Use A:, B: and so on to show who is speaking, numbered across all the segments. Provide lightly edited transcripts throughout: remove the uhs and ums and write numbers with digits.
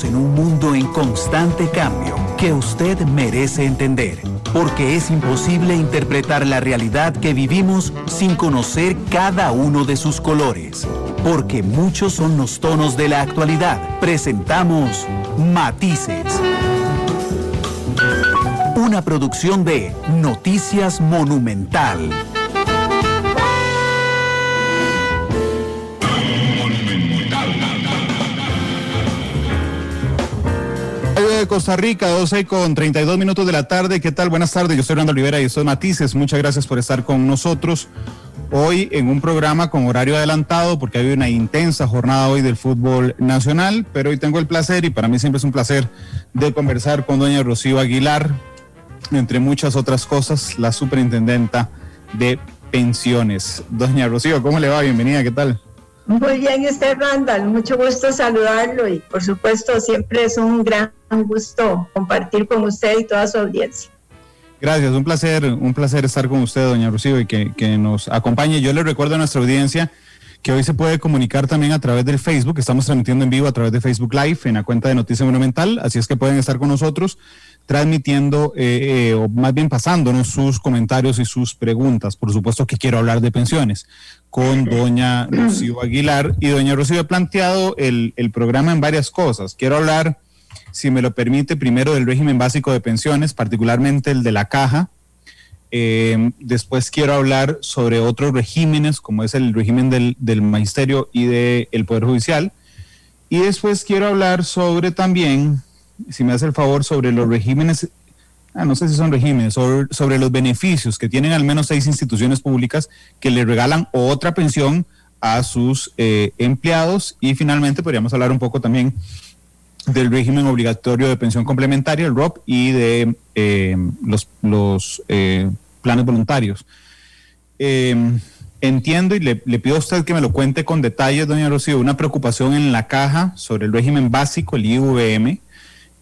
A: En un mundo en constante cambio que usted merece entender, porque es imposible interpretar la realidad que vivimos sin conocer cada uno de sus colores, porque muchos son los tonos de la actualidad. Presentamos Matices, una producción de Noticias Monumental.
B: De Costa Rica, 12:32 de la tarde. ¿Qué tal? Buenas tardes, yo soy Hernando Olivera y esto es Matices. Muchas gracias por estar con nosotros hoy en un programa con horario adelantado porque hay una intensa jornada hoy del fútbol nacional, pero hoy tengo el placer, y para mí siempre es un placer, de conversar con doña Rocío Aguilar, entre muchas otras cosas, la superintendenta de pensiones. Doña Rocío, ¿cómo le va? Bienvenida, ¿qué tal?
C: Muy bien, Randall, mucho gusto saludarlo y por supuesto siempre es un gran gusto compartir con usted y toda su audiencia.
B: Gracias, un placer estar con usted, doña Rocío, y que nos acompañe. Yo le recuerdo a nuestra audiencia que hoy se puede comunicar también a través del Facebook. Estamos transmitiendo en vivo a través de Facebook Live en la cuenta de Noticias Monumental, así es que pueden estar con nosotros transmitiendo o más bien pasándonos sus comentarios y sus preguntas. Por supuesto que quiero hablar de pensiones con doña Rocío Aguilar, y doña Rocío, he planteado el programa en varias cosas. Quiero hablar, si me lo permite, primero del régimen básico de pensiones, particularmente el de la Caja. Después quiero hablar sobre otros regímenes, como es el régimen del Magisterio y del Poder Judicial. Y después quiero hablar sobre también, si me hace el favor, sobre los regímenes, no sé si son regímenes, sobre los beneficios que tienen al menos 6 instituciones públicas que le regalan otra pensión a sus empleados. Y finalmente podríamos hablar un poco también del régimen obligatorio de pensión complementaria, el ROP, y de los planes voluntarios. Entiendo y le pido a usted que me lo cuente con detalles, doña Rocío, una preocupación en la Caja sobre el régimen básico, el IVM,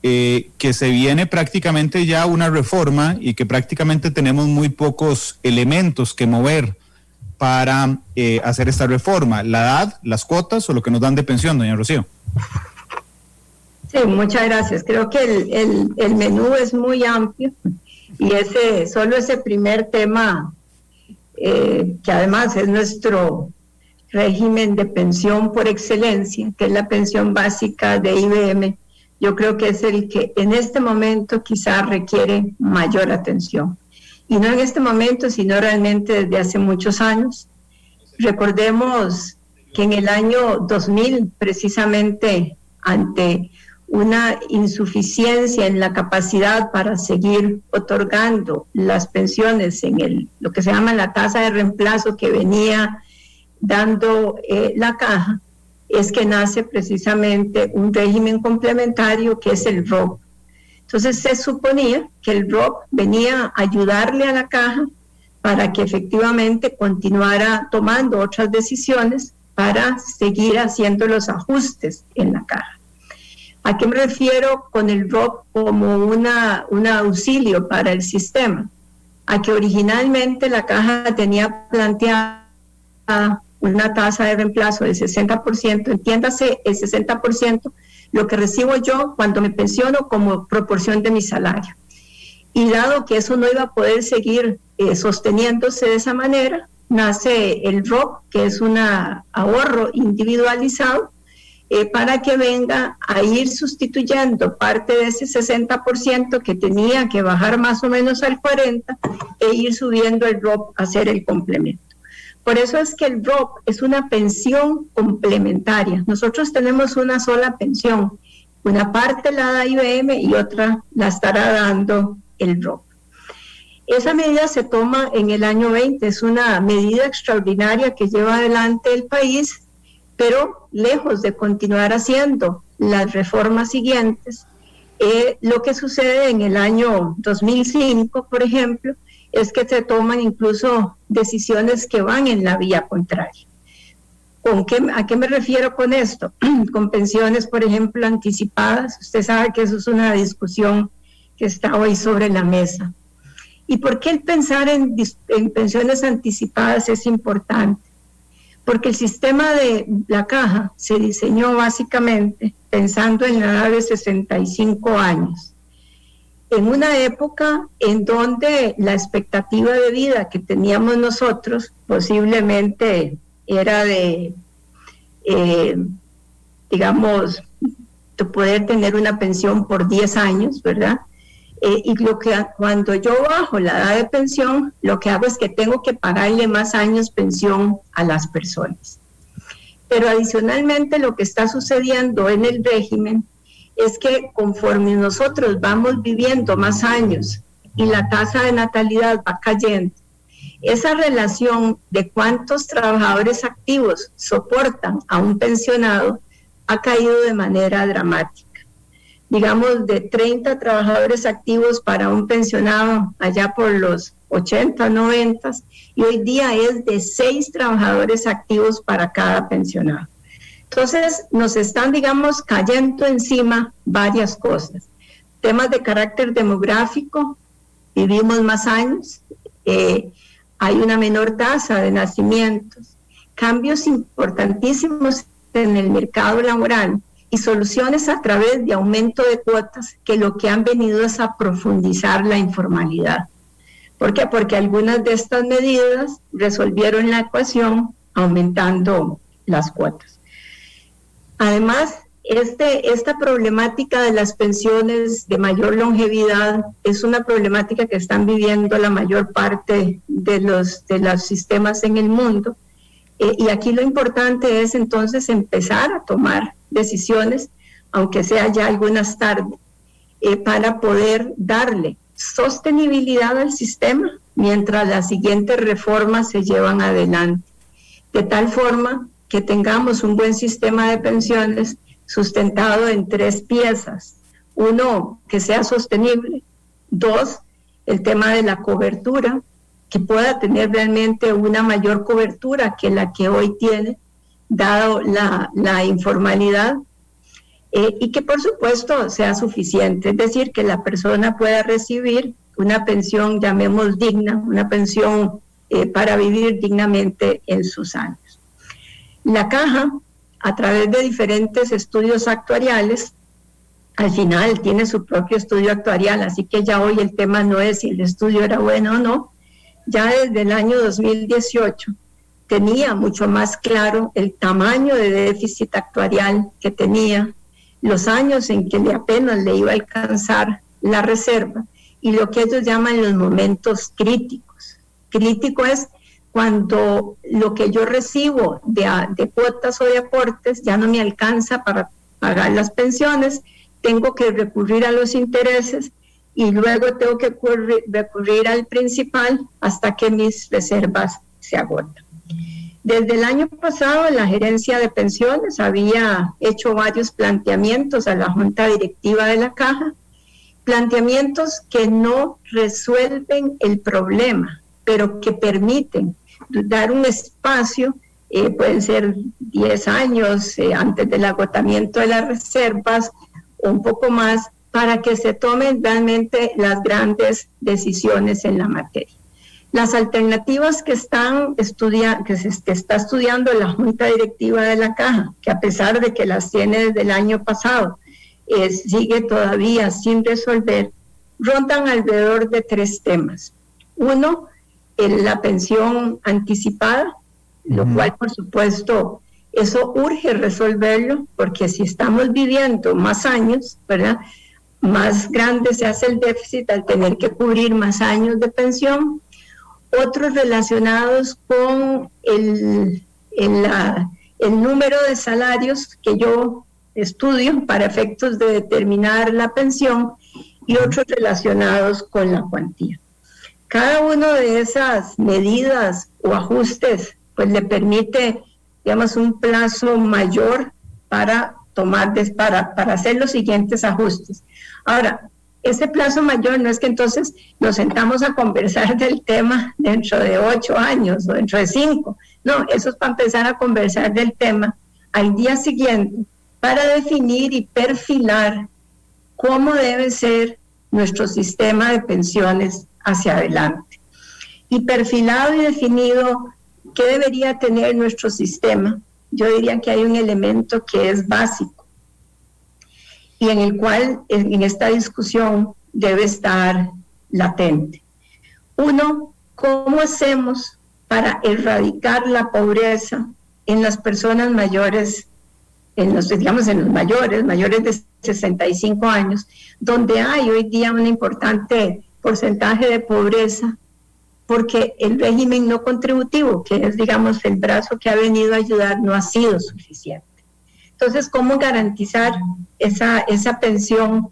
B: que se viene prácticamente ya una reforma y que prácticamente tenemos muy pocos elementos que mover para hacer esta reforma. ¿La edad, las cuotas o lo que nos dan de pensión, doña Rocío?
C: Sí, muchas gracias. Creo que el menú es muy amplio y solo ese primer tema, que además es nuestro régimen de pensión por excelencia, que es la pensión básica de IVM, yo creo que es el que en este momento quizá requiere mayor atención. Y no en este momento, sino realmente desde hace muchos años. Recordemos que en el año 2000, precisamente ante una insuficiencia en la capacidad para seguir otorgando las pensiones en lo que se llama la tasa de reemplazo que venía dando la Caja, es que nace precisamente un régimen complementario que es el ROP. Entonces se suponía que el ROP venía a ayudarle a la Caja para que efectivamente continuara tomando otras decisiones para seguir haciendo los ajustes en la Caja. ¿A qué me refiero con el ROP como un auxilio para el sistema? A que originalmente la Caja tenía planteada una tasa de reemplazo del 60%, entiéndase el 60%, lo que recibo yo cuando me pensiono como proporción de mi salario. Y dado que eso no iba a poder seguir sosteniéndose de esa manera, nace el ROP, que es un ahorro individualizado, para que venga a ir sustituyendo parte de ese 60% que tenía que bajar más o menos al 40% e ir subiendo el ROP a hacer el complemento. Por eso es que el ROP es una pensión complementaria. Nosotros tenemos una sola pensión, una parte la da IBM y otra la estará dando el ROP. Esa medida se toma en el año 20, es una medida extraordinaria que lleva adelante el país, pero lejos de continuar haciendo las reformas siguientes, lo que sucede en el año 2005, por ejemplo, es que se toman incluso decisiones que van en la vía contraria. ¿A qué me refiero con esto? Con pensiones, por ejemplo, anticipadas. Usted sabe que eso es una discusión que está hoy sobre la mesa. ¿Y por qué el pensar en pensiones anticipadas es importante? porque el sistema de la caja se diseñó básicamente pensando en la edad de 65 años, en una época en donde la expectativa de vida que teníamos nosotros posiblemente era de, digamos, de poder tener una pensión por 10 años, ¿verdad? Y cuando yo bajo la edad de pensión, lo que hago es que tengo que pagarle más años pensión a las personas. Pero adicionalmente lo que está sucediendo en el régimen es que conforme nosotros vamos viviendo más años y la tasa de natalidad va cayendo, esa relación de cuántos trabajadores activos soportan a un pensionado ha caído de manera dramática. Digamos, de 30 trabajadores activos para un pensionado allá por los 80, 90, y hoy día es de 6 trabajadores activos para cada pensionado. Entonces, nos están, digamos, cayendo encima varias cosas. Temas de carácter demográfico, vivimos más años, hay una menor tasa de nacimientos, cambios importantísimos en el mercado laboral, y soluciones a través de aumento de cuotas que lo que han venido es a profundizar la informalidad. ¿Por qué? Porque algunas de estas medidas resolvieron la ecuación aumentando las cuotas. Además, esta problemática de las pensiones de mayor longevidad es una problemática que están viviendo la mayor parte de los sistemas en el mundo. Y aquí lo importante es entonces empezar a tomar decisiones, aunque sea ya algunas tarde, para poder darle sostenibilidad al sistema mientras las siguientes reformas se llevan adelante, de tal forma que tengamos un buen sistema de pensiones sustentado en 3 piezas. 1, que sea sostenible. 2, el tema de la cobertura, que pueda tener realmente una mayor cobertura que la que hoy tiene, dado la informalidad, y que por supuesto sea suficiente, es decir, que la persona pueda recibir una pensión, llamemos digna, una pensión para vivir dignamente en sus años. La caja, a través de diferentes estudios actuariales, al final tiene su propio estudio actuarial, así que ya hoy el tema no es si el estudio era bueno o no. Ya desde el año 2018 tenía mucho más claro el tamaño de déficit actuarial que tenía, los años en que apenas le iba a alcanzar la reserva y lo que ellos llaman los momentos críticos. Crítico es cuando lo que yo recibo de cuotas o de aportes ya no me alcanza para pagar las pensiones, tengo que recurrir a los intereses y luego tengo que recurrir al principal hasta que mis reservas se agotan. Desde el año pasado, la gerencia de pensiones había hecho varios planteamientos a la junta directiva de la caja, planteamientos que no resuelven el problema, pero que permiten dar un espacio, pueden ser 10 años antes del agotamiento de las reservas o un poco más, para que se tomen realmente las grandes decisiones en la materia. Las alternativas que está estudiando la Junta Directiva de la Caja, que a pesar de que las tiene desde el año pasado, sigue todavía sin resolver, rondan alrededor de 3 temas. 1, la pensión anticipada, lo cual, por supuesto, eso urge resolverlo, porque si estamos viviendo más años, ¿verdad?, más grande se hace el déficit al tener que cubrir más años de pensión. Otros relacionados con el número de salarios que yo estudio para efectos de determinar la pensión, y otros relacionados con la cuantía. Cada una de esas medidas o ajustes pues le permite, digamos, un plazo mayor para hacer los siguientes ajustes. Ahora, ese plazo mayor no es que entonces nos sentamos a conversar del tema dentro de 8 años o dentro de 5. No, eso es para empezar a conversar del tema al día siguiente para definir y perfilar cómo debe ser nuestro sistema de pensiones hacia adelante. Y perfilado y definido ¿qué debería tener nuestro sistema? Yo diría que hay un elemento que es básico y en el cual en esta discusión debe estar latente. Uno, ¿cómo hacemos para erradicar la pobreza en las personas mayores, en los mayores de 65 años, donde hay hoy día un importante porcentaje de pobreza, porque el régimen no contributivo, que es, digamos, el brazo que ha venido a ayudar, no ha sido suficiente. Entonces, ¿cómo garantizar esa pensión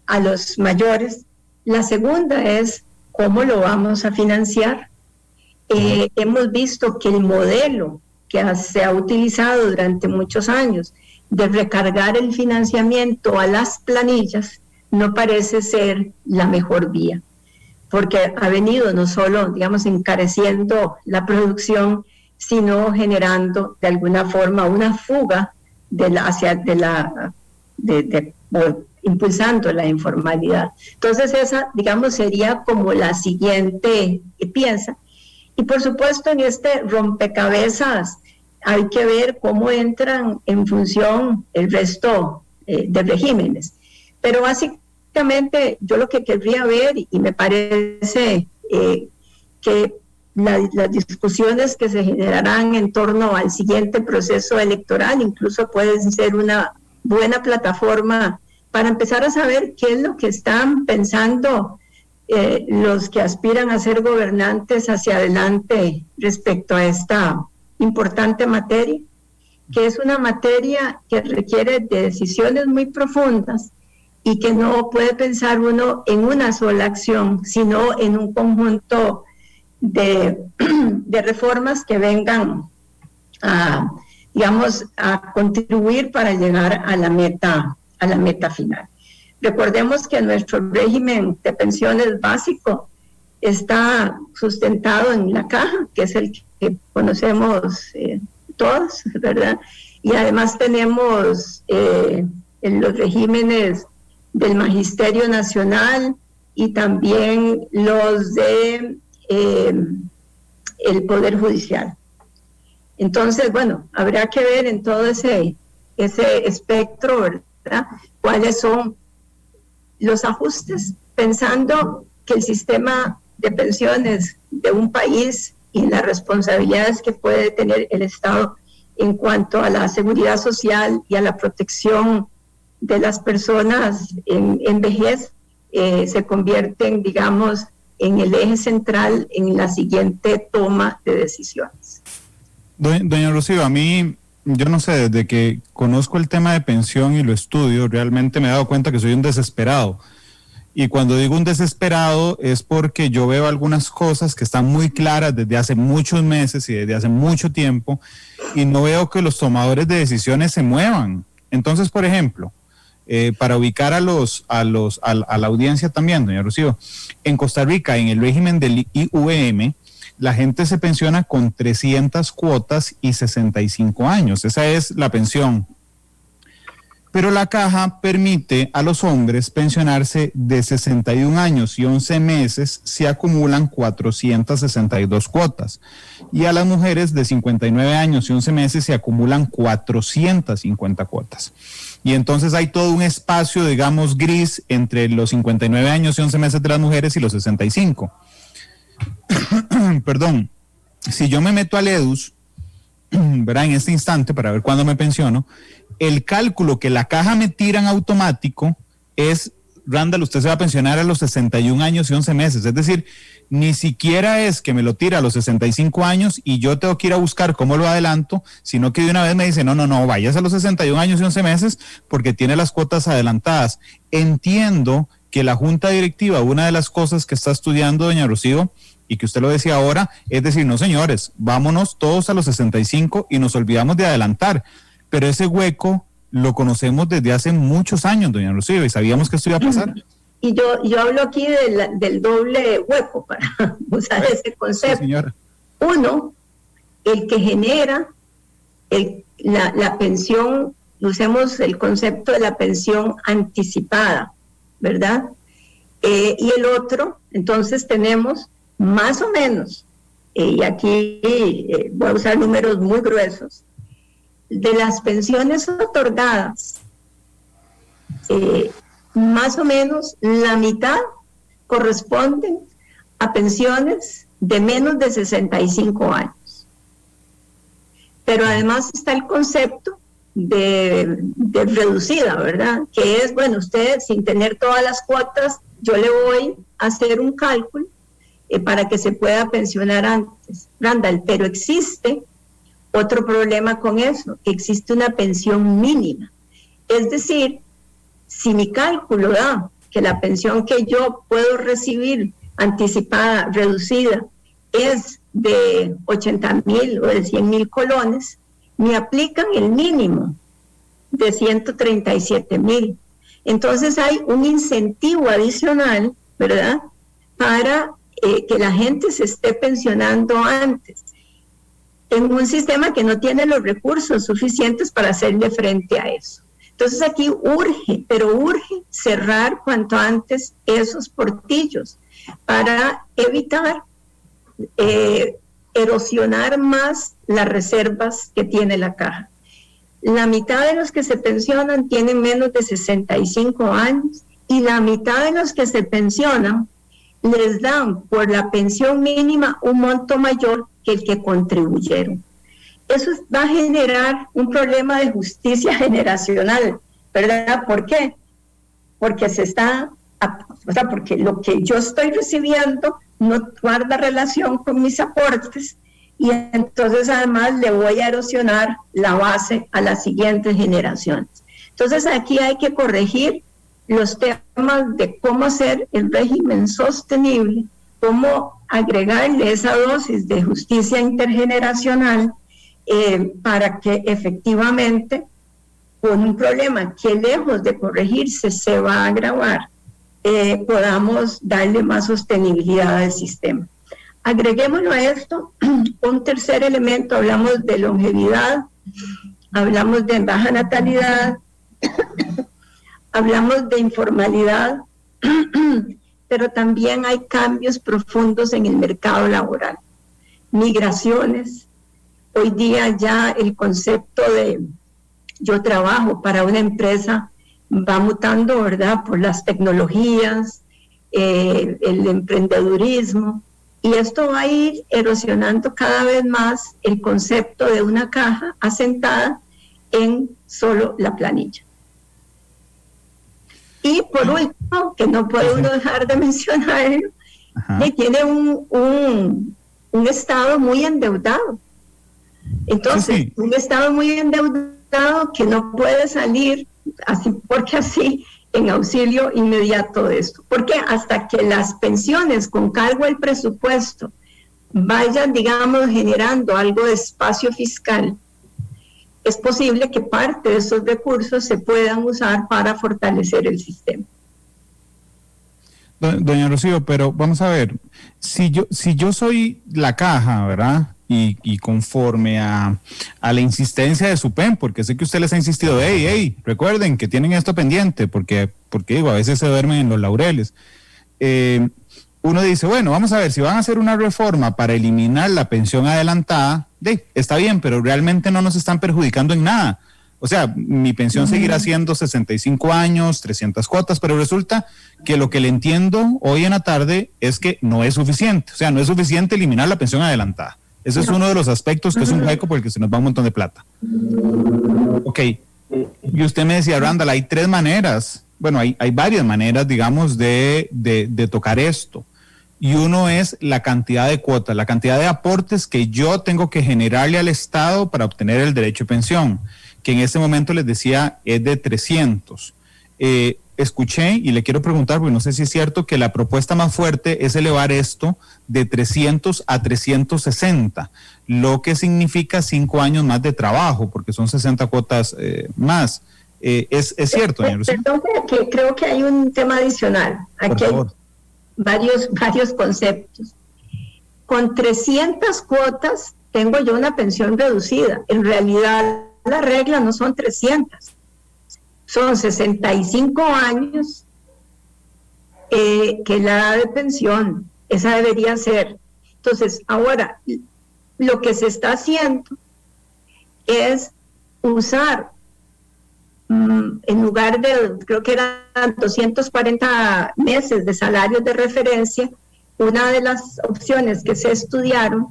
C: a los mayores? La segunda es, ¿cómo lo vamos a financiar? Hemos visto que el modelo que se ha utilizado durante muchos años de recargar el financiamiento a las planillas no parece ser la mejor vía, porque ha venido no solo, digamos, encareciendo la producción, sino generando de alguna forma una fuga impulsando la informalidad. Entonces esa, digamos, sería como la siguiente pieza. Y por supuesto en este rompecabezas hay que ver cómo entran en función el resto de regímenes. Pero básicamente yo lo que querría ver, y me parece que las discusiones que se generarán en torno al siguiente proceso electoral incluso pueden ser una buena plataforma para empezar a saber qué es lo que están pensando los que aspiran a ser gobernantes hacia adelante respecto a esta importante materia, que es una materia que requiere de decisiones muy profundas y que no puede pensar uno en una sola acción, sino en un conjunto de reformas que vengan a, digamos, a contribuir para llegar a la meta final. Recordemos que nuestro régimen de pensiones básico está sustentado en la caja, que es el que conocemos todos, ¿verdad? Y además tenemos en los regímenes del Magisterio Nacional y también los de el Poder Judicial. Entonces, bueno, habrá que ver en todo ese espectro, ¿verdad?, cuáles son los ajustes, pensando que el sistema de pensiones de un país y las responsabilidades que puede tener el Estado en cuanto a la seguridad social y a la protección de las personas en vejez se convierten, digamos, en el eje central en la siguiente toma de decisiones.
B: Doña Rocío, a mí, yo no sé, desde que conozco el tema de pensión y lo estudio, realmente me he dado cuenta que soy un desesperado. Y cuando digo un desesperado es porque yo veo algunas cosas que están muy claras desde hace muchos meses y desde hace mucho tiempo, y no veo que los tomadores de decisiones se muevan. Entonces, por ejemplo, para ubicar a la audiencia también, doña Rocío, en Costa Rica, en el régimen del IVM, la gente se pensiona con 300 cuotas y 65 años. Esa es la pensión. Pero la caja permite a los hombres pensionarse de 61 años y 11 meses si acumulan 462 cuotas. Y a las mujeres de 59 años y 11 meses se acumulan 450 cuotas. Y entonces hay todo un espacio, digamos, gris entre los 59 años y 11 meses de las mujeres y los 65. Perdón, si yo me meto al EDUS, ¿verdad?, en este instante para ver cuándo me pensiono, el cálculo que la caja me tira en automático es, Randall, usted se va a pensionar a los 61 años y 11 meses, es decir, ni siquiera es que me lo tira a los 65 años y yo tengo que ir a buscar cómo lo adelanto, sino que de una vez me dice, no, vayas a los 61 años y 11 meses porque tiene las cuotas adelantadas. Entiendo que la junta directiva, una de las cosas que está estudiando doña Rocío, y que usted lo decía ahora, es decir, no señores, vámonos todos a los 65 y nos olvidamos de adelantar, pero ese hueco lo conocemos desde hace muchos años, doña Rocío, y sabíamos que esto iba a pasar.
C: Y yo hablo aquí del doble hueco, para usar ese concepto. Sí, señora. Uno, el que genera la pensión, usemos el concepto de la pensión anticipada, ¿verdad? Y el otro, entonces tenemos más o menos y aquí voy a usar números muy gruesos, de las pensiones otorgadas, más o menos la mitad corresponden a pensiones de menos de 65 años. Pero además está el concepto de reducida, ¿verdad? Que es, bueno, usted sin tener todas las cuotas, yo le voy a hacer un cálculo para que se pueda pensionar antes. Randall, pero existe otro problema con eso, que existe una pensión mínima. Es decir, si mi cálculo da que la pensión que yo puedo recibir anticipada, reducida, es de 80,000 o de 100,000 colones, me aplican el mínimo de 137,000. Entonces hay un incentivo adicional, ¿verdad?, para que la gente se esté pensionando antes, en un sistema que no tiene los recursos suficientes para hacerle frente a eso. Entonces aquí urge, pero urge cerrar cuanto antes esos portillos para evitar erosionar más las reservas que tiene la caja. La mitad de los que se pensionan tienen menos de 65 años y la mitad de los que se pensionan les dan por la pensión mínima un monto mayor que el que contribuyeron. Eso va a generar un problema de justicia generacional, ¿verdad? ¿Por qué? Porque porque lo que yo estoy recibiendo no guarda relación con mis aportes y entonces además le voy a erosionar la base a las siguientes generaciones. Entonces aquí hay que corregir los temas de cómo hacer el régimen sostenible, cómo agregarle esa dosis de justicia intergeneracional para que efectivamente, con un problema que lejos de corregirse se va a agravar, podamos darle más sostenibilidad al sistema. Agreguémoslo a esto un tercer elemento, hablamos de longevidad, hablamos de baja natalidad, hablamos de informalidad, pero también hay cambios profundos en el mercado laboral, migraciones. Hoy día ya el concepto de yo trabajo para una empresa va mutando, ¿verdad?, por las tecnologías, el emprendedurismo, y esto va a ir erosionando cada vez más el concepto de una caja asentada en solo la planilla. Y por último, que no puede uno dejar de mencionarlo, que tiene un Estado muy endeudado. Entonces, un Estado muy endeudado que no puede salir así porque así en auxilio inmediato de esto. Porque hasta que las pensiones con cargo al presupuesto vayan, digamos, generando algo de espacio fiscal, es posible que parte de esos recursos se puedan usar para fortalecer el sistema.
B: Doña Rocío, pero vamos a ver, si yo soy la caja, ¿verdad?, y conforme a la insistencia de SUPEM, porque sé que usted les ha insistido, hey, recuerden que tienen esto pendiente, porque digo, a veces se duermen en los laureles. Uno dice, bueno, vamos a ver, si van a hacer una reforma para eliminar la pensión adelantada, está bien, pero realmente no nos están perjudicando en nada. O sea, mi pensión seguirá siendo 65 años, 300 cuotas, pero resulta que lo que le entiendo hoy en la tarde es que no es suficiente. O sea, no es suficiente eliminar la pensión adelantada. Ese es uno de los aspectos que es un hueco porque se nos va un montón de plata. Ok, y usted me decía, Randall, hay tres maneras, bueno, hay varias maneras, digamos, de tocar esto. Y uno es la cantidad de cuotas, la cantidad de aportes que yo tengo que generarle al Estado para obtener el derecho de pensión, que en este momento les decía es de 300. Escuché y le quiero preguntar, porque no sé si es cierto, que la propuesta más fuerte es elevar esto de 300 a 360, lo que significa 5 años más de trabajo, porque son 60 cuotas más. ¿Es cierto, doña Lucía?
C: Perdón, que creo que hay un tema adicional. Aquí hay varios conceptos. Con 300 cuotas tengo yo una pensión reducida. En realidad, la regla no son 300. Son 65 años que la edad de pensión, esa debería ser. Entonces, ahora, lo que se está haciendo es usar, en lugar de, creo que eran 240 meses de salarios de referencia, una de las opciones que se estudiaron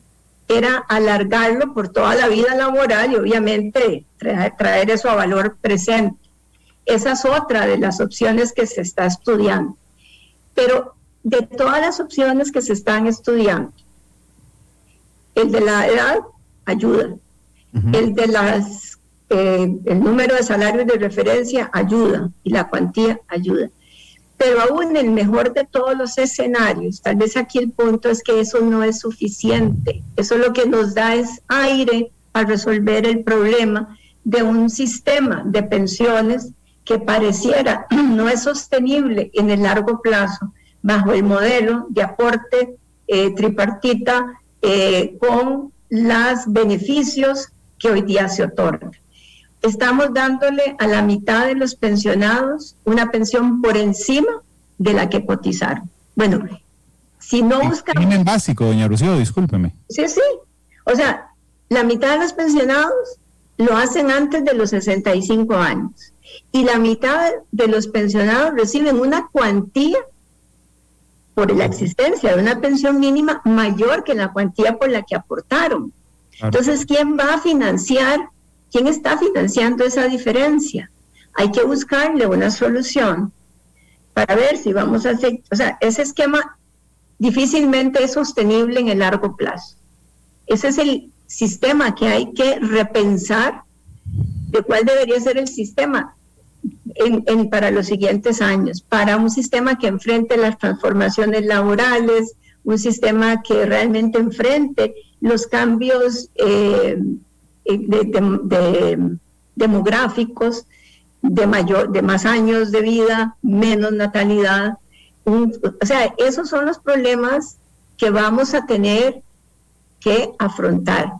C: era alargarlo por toda la vida laboral y obviamente traer eso a valor presente. Esa es otra de las opciones que se está estudiando. Pero de todas las opciones que se están estudiando, el de la edad ayuda, el de el número de salarios de referencia ayuda y la cuantía ayuda. Pero aún el mejor de todos los escenarios, tal vez aquí el punto es que eso no es suficiente. Eso lo que nos da es aire para resolver el problema de un sistema de pensiones que pareciera no es sostenible en el largo plazo bajo el modelo de aporte tripartita con los beneficios que hoy día se otorgan. Estamos dándole a la mitad de los pensionados una pensión por encima de la que cotizaron. Bueno, si no buscamos...
B: Régimen básico, doña Rocío, discúlpeme.
C: Sí. O sea, la mitad de los pensionados lo hacen antes de los 65 años. Y la mitad de los pensionados reciben una cuantía por la existencia de una pensión mínima mayor que la cuantía por la que aportaron. Claro. Entonces, ¿quién va a financiar? ¿Quién está financiando esa diferencia? Hay que buscarle una solución para ver si vamos a hacer... O sea, ese esquema difícilmente es sostenible en el largo plazo. Ese es el sistema que hay que repensar de cuál debería ser el sistema para los siguientes años, para un sistema que enfrente las transformaciones laborales, un sistema que realmente enfrente los cambios demográficos, de más años de vida, menos natalidad. O sea, esos son los problemas que vamos a tener que afrontar.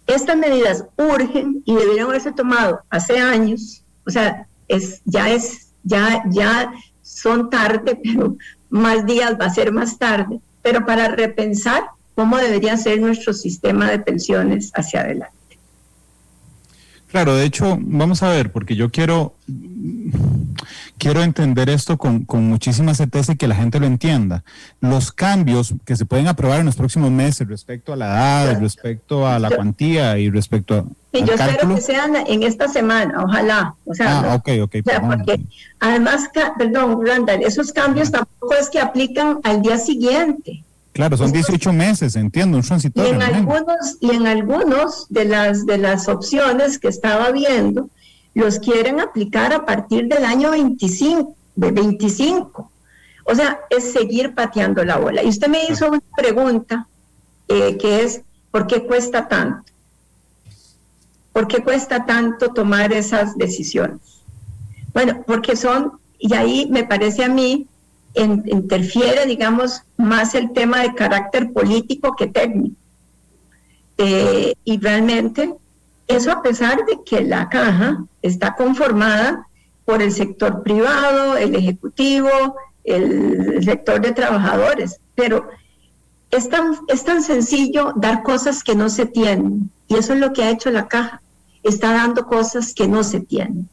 C: Estas medidas urgen y deberían haberse tomado hace años. O sea, ya son tarde, pero más días va a ser más tarde, pero para repensar cómo debería ser nuestro sistema de pensiones hacia adelante.
B: Claro, de hecho, vamos a ver, porque yo quiero entender esto con muchísima certeza y que la gente lo entienda. Los cambios que se pueden aprobar en los próximos meses respecto a la edad, respecto a la cuantía y respecto a...
C: Sí, yo espero que sean en esta semana, ojalá. O sea,
B: ok.
C: O sea, porque además, perdón, Randall, esos cambios tampoco es que aplican al día siguiente.
B: Claro, son 18 meses, entiendo, un transitorio.
C: Y en algunos de las opciones que estaba viendo, los quieren aplicar a partir del año 25. O sea, es seguir pateando la bola. Y usted me hizo una pregunta que es, ¿por qué cuesta tanto? ¿Por qué cuesta tanto tomar esas decisiones? Bueno, porque y ahí me parece a mí, interfiere, digamos, más el tema de carácter político que técnico. Y realmente, eso a pesar de que la caja está conformada por el sector privado, el ejecutivo, el sector de trabajadores, pero es tan sencillo dar cosas que no se tienen, y eso es lo que ha hecho la caja, está dando cosas que no se tienen.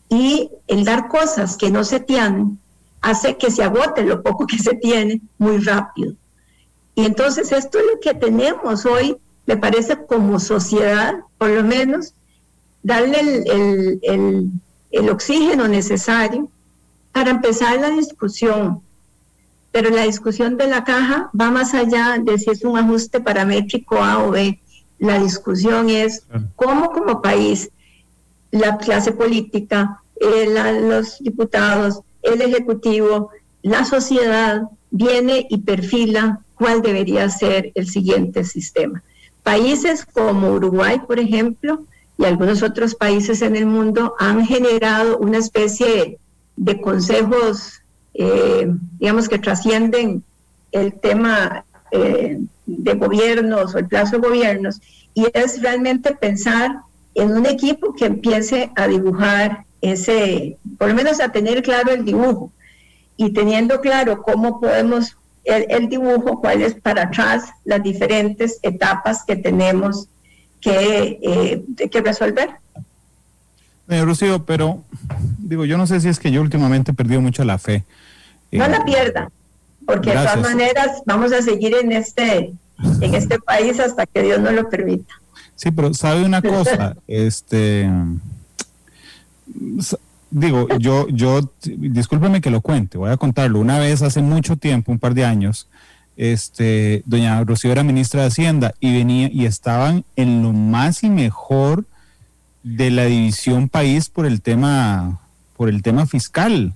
C: Y el dar cosas que no se tienen hace que se agote lo poco que se tiene muy rápido. Y entonces esto es lo que tenemos hoy, me parece, como sociedad, por lo menos, darle el oxígeno necesario para empezar la discusión. Pero la discusión de la caja va más allá de si es un ajuste paramétrico A o B. La discusión es cómo como país, la clase política, los diputados, el Ejecutivo, la sociedad viene y perfila cuál debería ser el siguiente sistema. Países como Uruguay, por ejemplo, y algunos otros países en el mundo han generado una especie de consejos, digamos, que trascienden el tema de gobiernos o el plazo de gobiernos, y es realmente pensar en un equipo que empiece a dibujar por lo menos a tener claro el dibujo, y teniendo claro cómo podemos el dibujo, cuál es para atrás las diferentes etapas que tenemos que resolver.
B: Rocío, pero digo, yo no sé si es que yo últimamente he perdido mucho la fe.
C: No la pierda, porque gracias. De todas maneras vamos a seguir en este país hasta que Dios nos lo permita.
B: Sí, pero sabe una cosa, digo, yo, discúlpeme que lo cuente, voy a contarlo. Una vez hace mucho tiempo, un par de años, doña Rocío era ministra de Hacienda y estaban en lo más y mejor de la división país por el tema fiscal.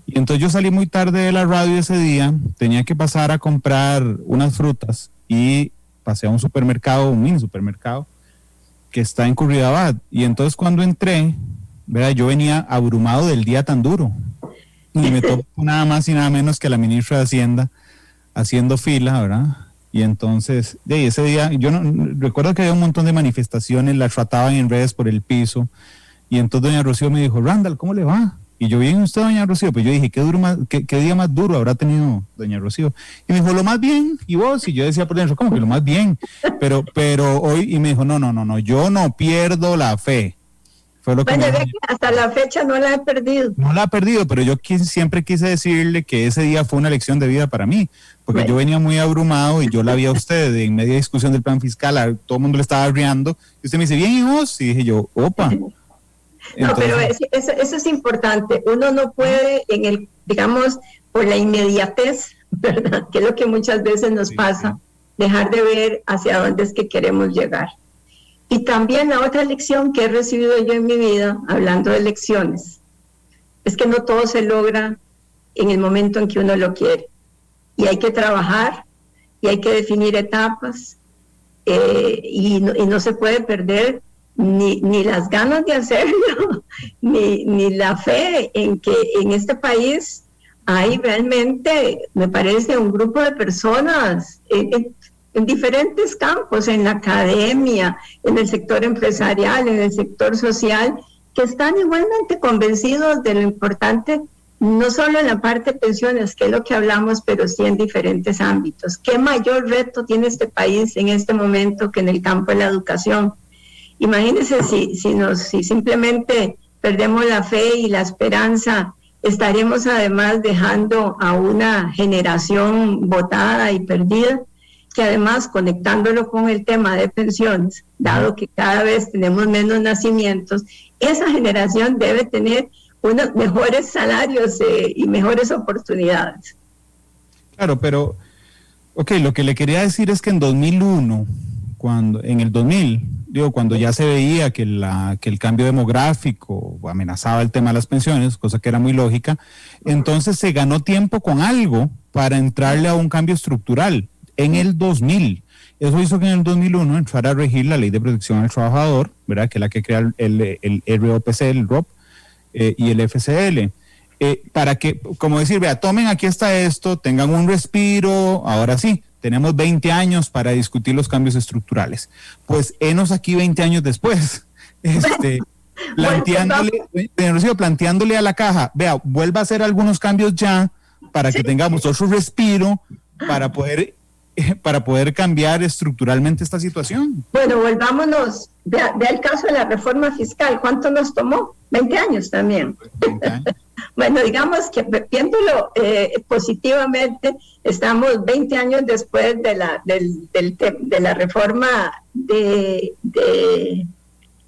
B: Y entonces yo salí muy tarde de la radio ese día, tenía que pasar a comprar unas frutas y pasé a un supermercado, un mini supermercado que está en Curridabat. Y entonces cuando entré, ¿verdad?, yo venía abrumado del día tan duro y me tocó nada más y nada menos que a la ministra de Hacienda haciendo fila, ¿verdad? Y entonces, ese día, yo no recuerdo que había un montón de manifestaciones, las trataban en redes por el piso, y entonces doña Rocío me dijo, Randall, ¿cómo le va? Y yo, bien, usted, doña Rocío. Pues yo dije, ¿qué día más duro habrá tenido doña Rocío? Y me dijo, lo más bien, ¿y vos? Y yo decía por dentro, ¿cómo que lo más bien? Pero hoy, y me dijo, no, yo no pierdo la fe. Fue lo que
C: bueno, ve que hasta la fecha no la he perdido.
B: No la he perdido, pero yo siempre quise decirle que ese día fue una lección de vida para mí, porque yo venía muy abrumado y yo la vi a usted en media discusión del plan fiscal, todo el mundo le estaba riendo, y usted me dice, bien, ¿y vos? Y dije yo, opa.
C: Entonces, no, pero eso es importante. Uno no puede, digamos, por la inmediatez, ¿verdad?, que es lo que muchas veces nos pasa, dejar de ver hacia dónde es que queremos llegar. Y también la otra lección que he recibido yo en mi vida, hablando de lecciones, es que no todo se logra en el momento en que uno lo quiere. Y hay que trabajar, y hay que definir etapas, y no se puede perder ni las ganas de hacerlo, ni la fe en que en este país hay realmente, me parece, un grupo de personas en diferentes campos, en la academia, en el sector empresarial, en el sector social, que están igualmente convencidos de lo importante, no solo en la parte de pensiones, que es lo que hablamos, pero sí en diferentes ámbitos. ¿Qué mayor reto tiene este país en este momento que en el campo de la educación? Imagínense si simplemente perdemos la fe y la esperanza, estaremos además dejando a una generación botada y perdida, que además, conectándolo con el tema de pensiones, dado que cada vez tenemos menos nacimientos, esa generación debe tener unos mejores salarios y mejores oportunidades.
B: Claro, pero, lo que le quería decir es que en 2001, cuando ya se veía que el cambio demográfico amenazaba el tema de las pensiones, cosa que era muy lógica, entonces se ganó tiempo con algo para entrarle a un cambio estructural. En el 2000, eso hizo que en el 2001 entrara a regir la Ley de Protección al Trabajador, ¿verdad?, que es la que crea el ROPC, el ROP y el FCL, para que, como decir, vea, tomen, aquí está esto, tengan un respiro, ahora sí, tenemos 20 años para discutir los cambios estructurales. Pues enos aquí 20 años después, planteándole a la caja, vea, vuelva a hacer algunos cambios ya, para que tengamos otro respiro, para poder cambiar estructuralmente esta situación.
C: Bueno, volvámonos, vea el caso de la reforma fiscal, ¿cuánto nos tomó? 20 años también. 20 años. Bueno, digamos que viéndolo positivamente, estamos 20 años después de la reforma de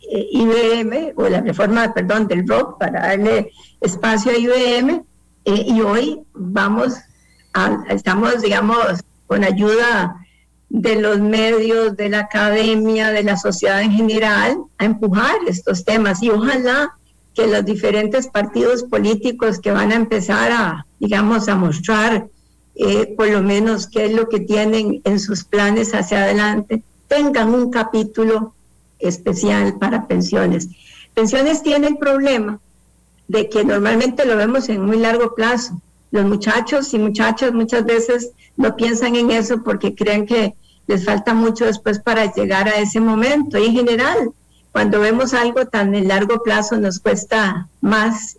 C: IBM, o la reforma, perdón, del ROC, para darle espacio a IBM, y hoy estamos, digamos, con ayuda de los medios, de la academia, de la sociedad en general, a empujar estos temas, y ojalá que los diferentes partidos políticos que van a empezar a mostrar por lo menos qué es lo que tienen en sus planes hacia adelante, tengan un capítulo especial para pensiones. Pensiones tiene el problema de que normalmente lo vemos en muy largo plazo. Los muchachos y muchachas muchas veces no piensan en eso porque creen que les falta mucho después para llegar a ese momento. Y en general, cuando vemos algo tan en largo plazo nos cuesta más,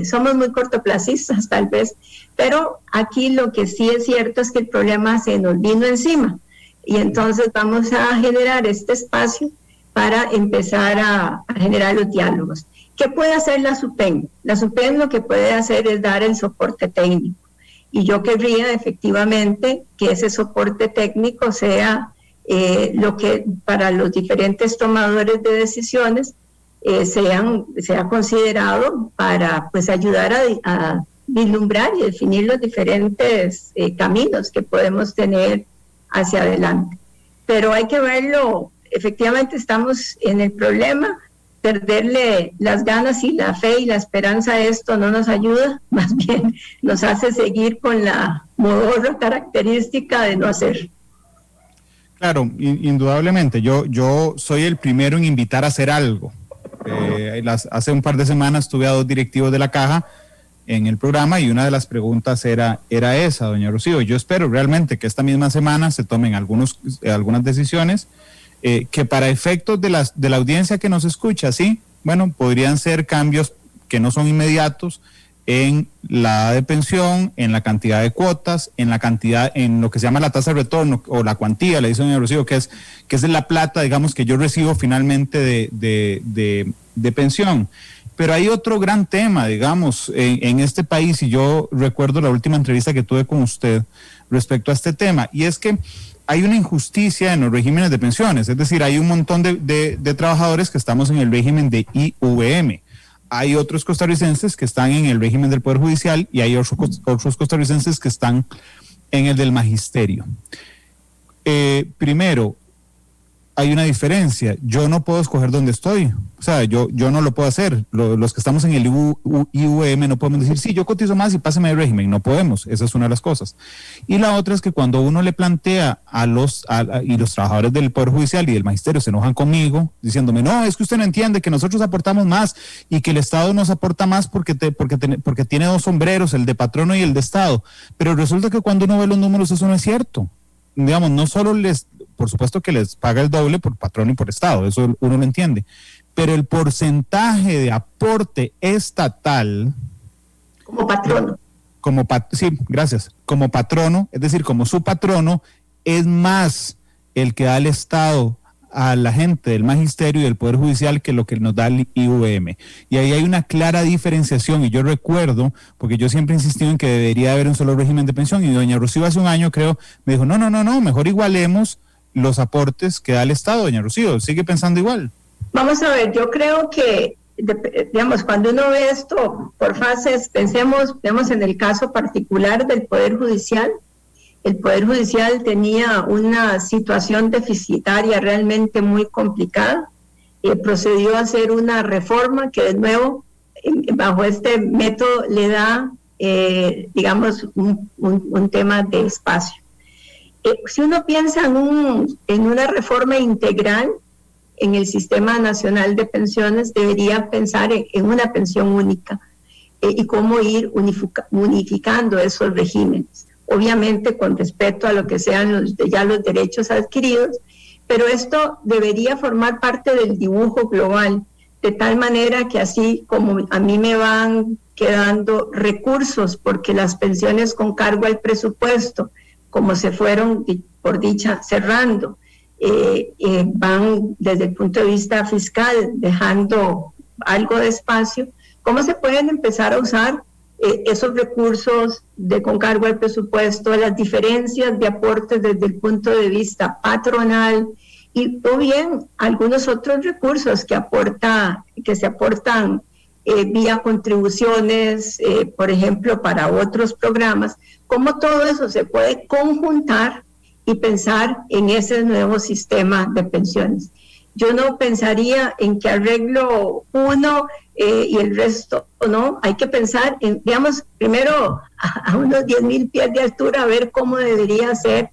C: somos muy cortoplacistas tal vez, Pero aquí lo que sí es cierto es que el problema se nos vino encima y entonces vamos a generar este espacio para empezar a generar los diálogos. ¿Qué puede hacer la SUPEN? La SUPEN lo que puede hacer es dar el soporte técnico. Y yo querría efectivamente que ese soporte técnico sea lo que para los diferentes tomadores de decisiones sea considerado para pues ayudar a vislumbrar y definir los diferentes caminos que podemos tener hacia adelante. Pero hay que verlo, efectivamente estamos en el problema. Perderle las ganas y la fe y la esperanza a esto no nos ayuda, más bien nos hace seguir con la modorra característica de no hacer.
B: Claro, indudablemente, yo soy el primero en invitar a hacer algo. Hace un par de semanas tuve a 2 directivos de la Caja en el programa y una de las preguntas era esa, doña Rocío. Yo espero realmente que esta misma semana se tomen algunas decisiones que para efectos de la audiencia que nos escucha, sí, bueno, podrían ser cambios que no son inmediatos en la edad de pensión, en la cantidad de cuotas, en lo que se llama la tasa de retorno o la cuantía, le dice doña Rocío, que es la plata, digamos, que yo recibo finalmente de pensión. Pero hay otro gran tema, digamos, en este país, y yo recuerdo la última entrevista que tuve con usted respecto a este tema, y es que hay una injusticia en los regímenes de pensiones, es decir, hay un montón de trabajadores que estamos en el régimen de IVM, hay otros costarricenses que están en el régimen del Poder Judicial y hay otros costarricenses que están en el del Magisterio. Primero, hay una diferencia, yo no puedo escoger dónde estoy, o sea, yo no lo puedo hacer, los que estamos en el IVM no podemos decir, sí, yo cotizo más y pásame el régimen, no podemos, esa es una de las cosas. Y la otra es que cuando uno le plantea y los trabajadores del Poder Judicial y del Magisterio se enojan conmigo, diciéndome, no, es que usted no entiende que nosotros aportamos más y que el Estado nos aporta más porque tiene 2 sombreros, el de patrono y el de Estado, pero resulta que cuando uno ve los números eso no es cierto. Digamos, no solo por supuesto que les paga el doble por patrón y por Estado, eso uno lo entiende, pero el porcentaje de aporte estatal...
C: Como patrono.
B: Sí, gracias. Como patrono, es decir, como su patrono, es más el que da el Estado a la gente del Magisterio y del Poder Judicial que lo que nos da el IVM. Y ahí hay una clara diferenciación, y yo recuerdo, porque yo siempre he insistido en que debería haber un solo régimen de pensión, y doña Rocío hace un año, creo, me dijo, no, mejor igualemos los aportes que da el Estado. Doña Rocío, ¿sigue pensando igual?
C: Vamos a ver, yo creo que, digamos, cuando uno ve esto por fases, pensemos en el caso particular del Poder Judicial. El Poder Judicial tenía una situación deficitaria realmente muy complicada. Procedió a hacer una reforma que de nuevo, bajo este método, le da, digamos, un tema de espacio. Si uno piensa en una reforma integral en el Sistema Nacional de Pensiones, debería pensar en una pensión única y cómo ir unificando esos regímenes. Obviamente con respeto a lo que sean los derechos adquiridos, pero esto debería formar parte del dibujo global, de tal manera que así como a mí me van quedando recursos, porque las pensiones con cargo al presupuesto, como se fueron, por dicha, cerrando, van desde el punto de vista fiscal dejando algo de espacio, ¿cómo se pueden empezar a usar esos recursos con cargo al presupuesto, las diferencias de aportes desde el punto de vista patronal o bien algunos otros recursos que se aportan vía contribuciones, por ejemplo, para otros programas, cómo todo eso se puede conjuntar y pensar en ese nuevo sistema de pensiones. Yo no pensaría en que arreglo uno y el resto no. Hay que pensar en, digamos, primero a unos 10,000 pies de altura, a ver cómo debería ser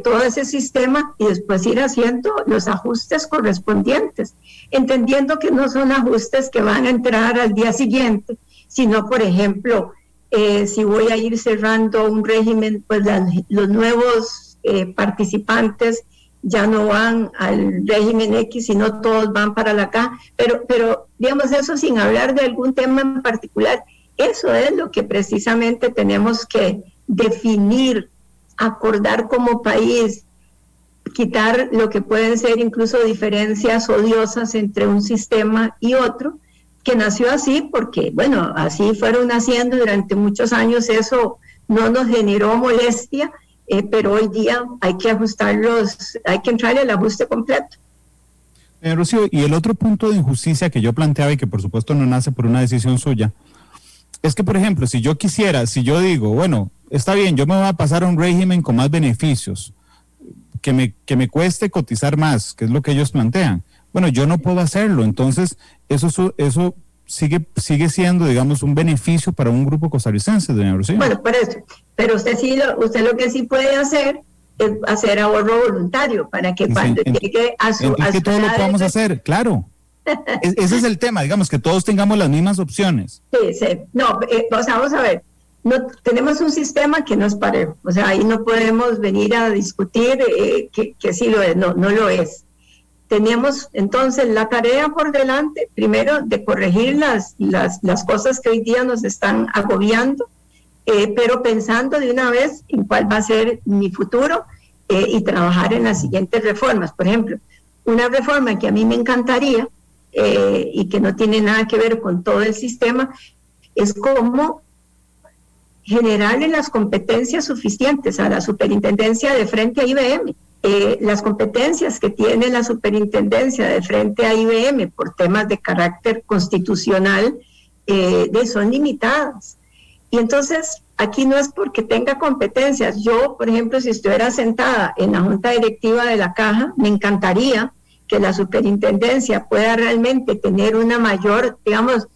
C: todo ese sistema y después ir haciendo los ajustes correspondientes, entendiendo que no son ajustes que van a entrar al día siguiente, sino, por ejemplo, si voy a ir cerrando un régimen, pues los nuevos participantes ya no van al régimen X, sino todos van para la K, pero digamos eso sin hablar de algún tema en particular. Eso es lo que precisamente tenemos que definir, acordar como país, quitar lo que pueden ser incluso diferencias odiosas entre un sistema y otro, que nació así porque, bueno, así fueron naciendo durante muchos años, eso no nos generó molestia, pero hoy día hay que ajustarlos, hay que entrarle al ajuste completo.
B: Rocío, y el otro punto de injusticia que yo planteaba y que por supuesto no nace por una decisión suya, es que, por ejemplo, si yo digo, bueno, está bien, yo me voy a pasar a un régimen con más beneficios, que me cueste cotizar más, que es lo que ellos plantean. Bueno, yo no puedo hacerlo, entonces eso sigue siendo, digamos, un beneficio para un grupo costarricense, doña Rocío.
C: Bueno, por eso, pero usted lo que sí puede hacer es hacer ahorro voluntario para que cuando llegue a su...
B: que todo lo podamos hacer, claro. Ese es el tema, digamos, que todos tengamos las mismas opciones.
C: Sí. No, vamos a ver, no, tenemos un sistema que no es parejo, o sea, ahí no podemos venir a discutir que sí lo es, no lo es. Tenemos entonces la tarea por delante, primero de corregir las cosas que hoy día nos están agobiando, pero pensando de una vez en cuál va a ser mi futuro y trabajar en las siguientes reformas. Por ejemplo, una reforma que a mí me encantaría y que no tiene nada que ver con todo el sistema es cómo generarle las competencias suficientes a la superintendencia de frente a IBM. Las competencias que tiene la superintendencia de frente a IBM por temas de carácter constitucional son limitadas. Y entonces, aquí no es porque tenga competencias. Yo, por ejemplo, si estuviera sentada en la junta directiva de la Caja, me encantaría que la superintendencia pueda realmente tener una mayor, digamos,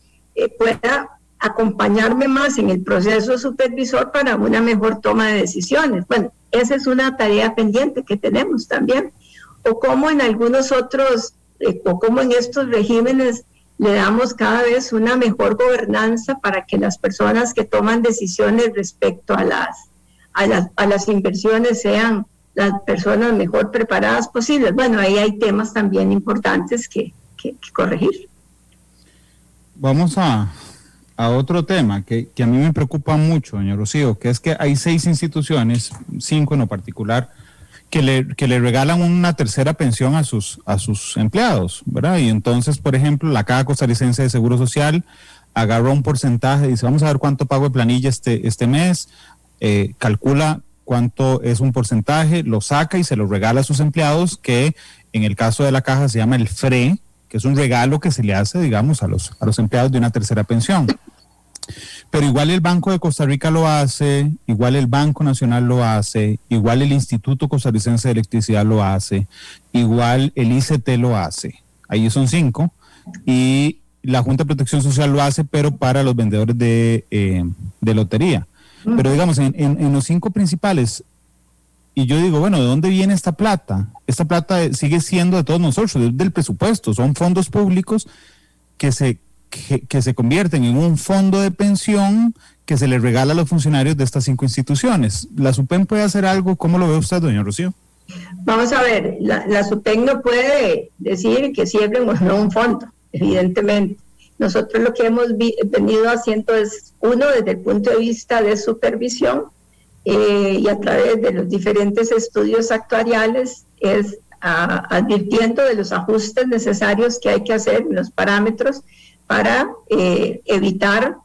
C: pueda acompañarme más en el proceso supervisor para una mejor toma de decisiones. Bueno, esa es una tarea pendiente que tenemos también. O como en algunos otros, o como en estos regímenes le damos cada vez una mejor gobernanza para que las personas que toman decisiones respecto a las inversiones sean las personas mejor preparadas posibles. Bueno, ahí hay temas también importantes que corregir.
B: Vamos a otro tema que a mí me preocupa mucho, doña Rocío, que es que hay 6 instituciones, 5 en lo particular, que le regalan una tercera pensión a sus empleados, ¿verdad? Y entonces, por ejemplo, la Caja Costarricense de Seguro Social agarró un porcentaje, dice, vamos a ver cuánto pago de planilla este mes, calcula cuánto es un porcentaje, lo saca y se lo regala a sus empleados, que en el caso de la Caja se llama el FRE, que es un regalo que se le hace, digamos, a los empleados de una tercera pensión. Pero igual el Banco de Costa Rica lo hace, igual el Banco Nacional lo hace, igual el Instituto Costarricense de Electricidad lo hace, igual el ICT lo hace. Ahí son 5. Y la Junta de Protección Social lo hace, pero para los vendedores de lotería. Pero digamos, en los 5 principales, y yo digo, bueno, ¿de dónde viene esta plata? Esta plata sigue siendo de todos nosotros, del presupuesto, son fondos públicos que se convierten en un fondo de pensión que se le regala a los funcionarios de estas 5 instituciones. ¿La SUPEM puede hacer algo? ¿Cómo lo ve usted, doña Rocío?
C: Vamos a ver, la SUPEM no puede decir que cierren o no un fondo, evidentemente. Nosotros lo que hemos venido haciendo es, uno, desde el punto de vista de supervisión y a través de los diferentes estudios actuariales, es advirtiendo de los ajustes necesarios que hay que hacer en los parámetros para evitar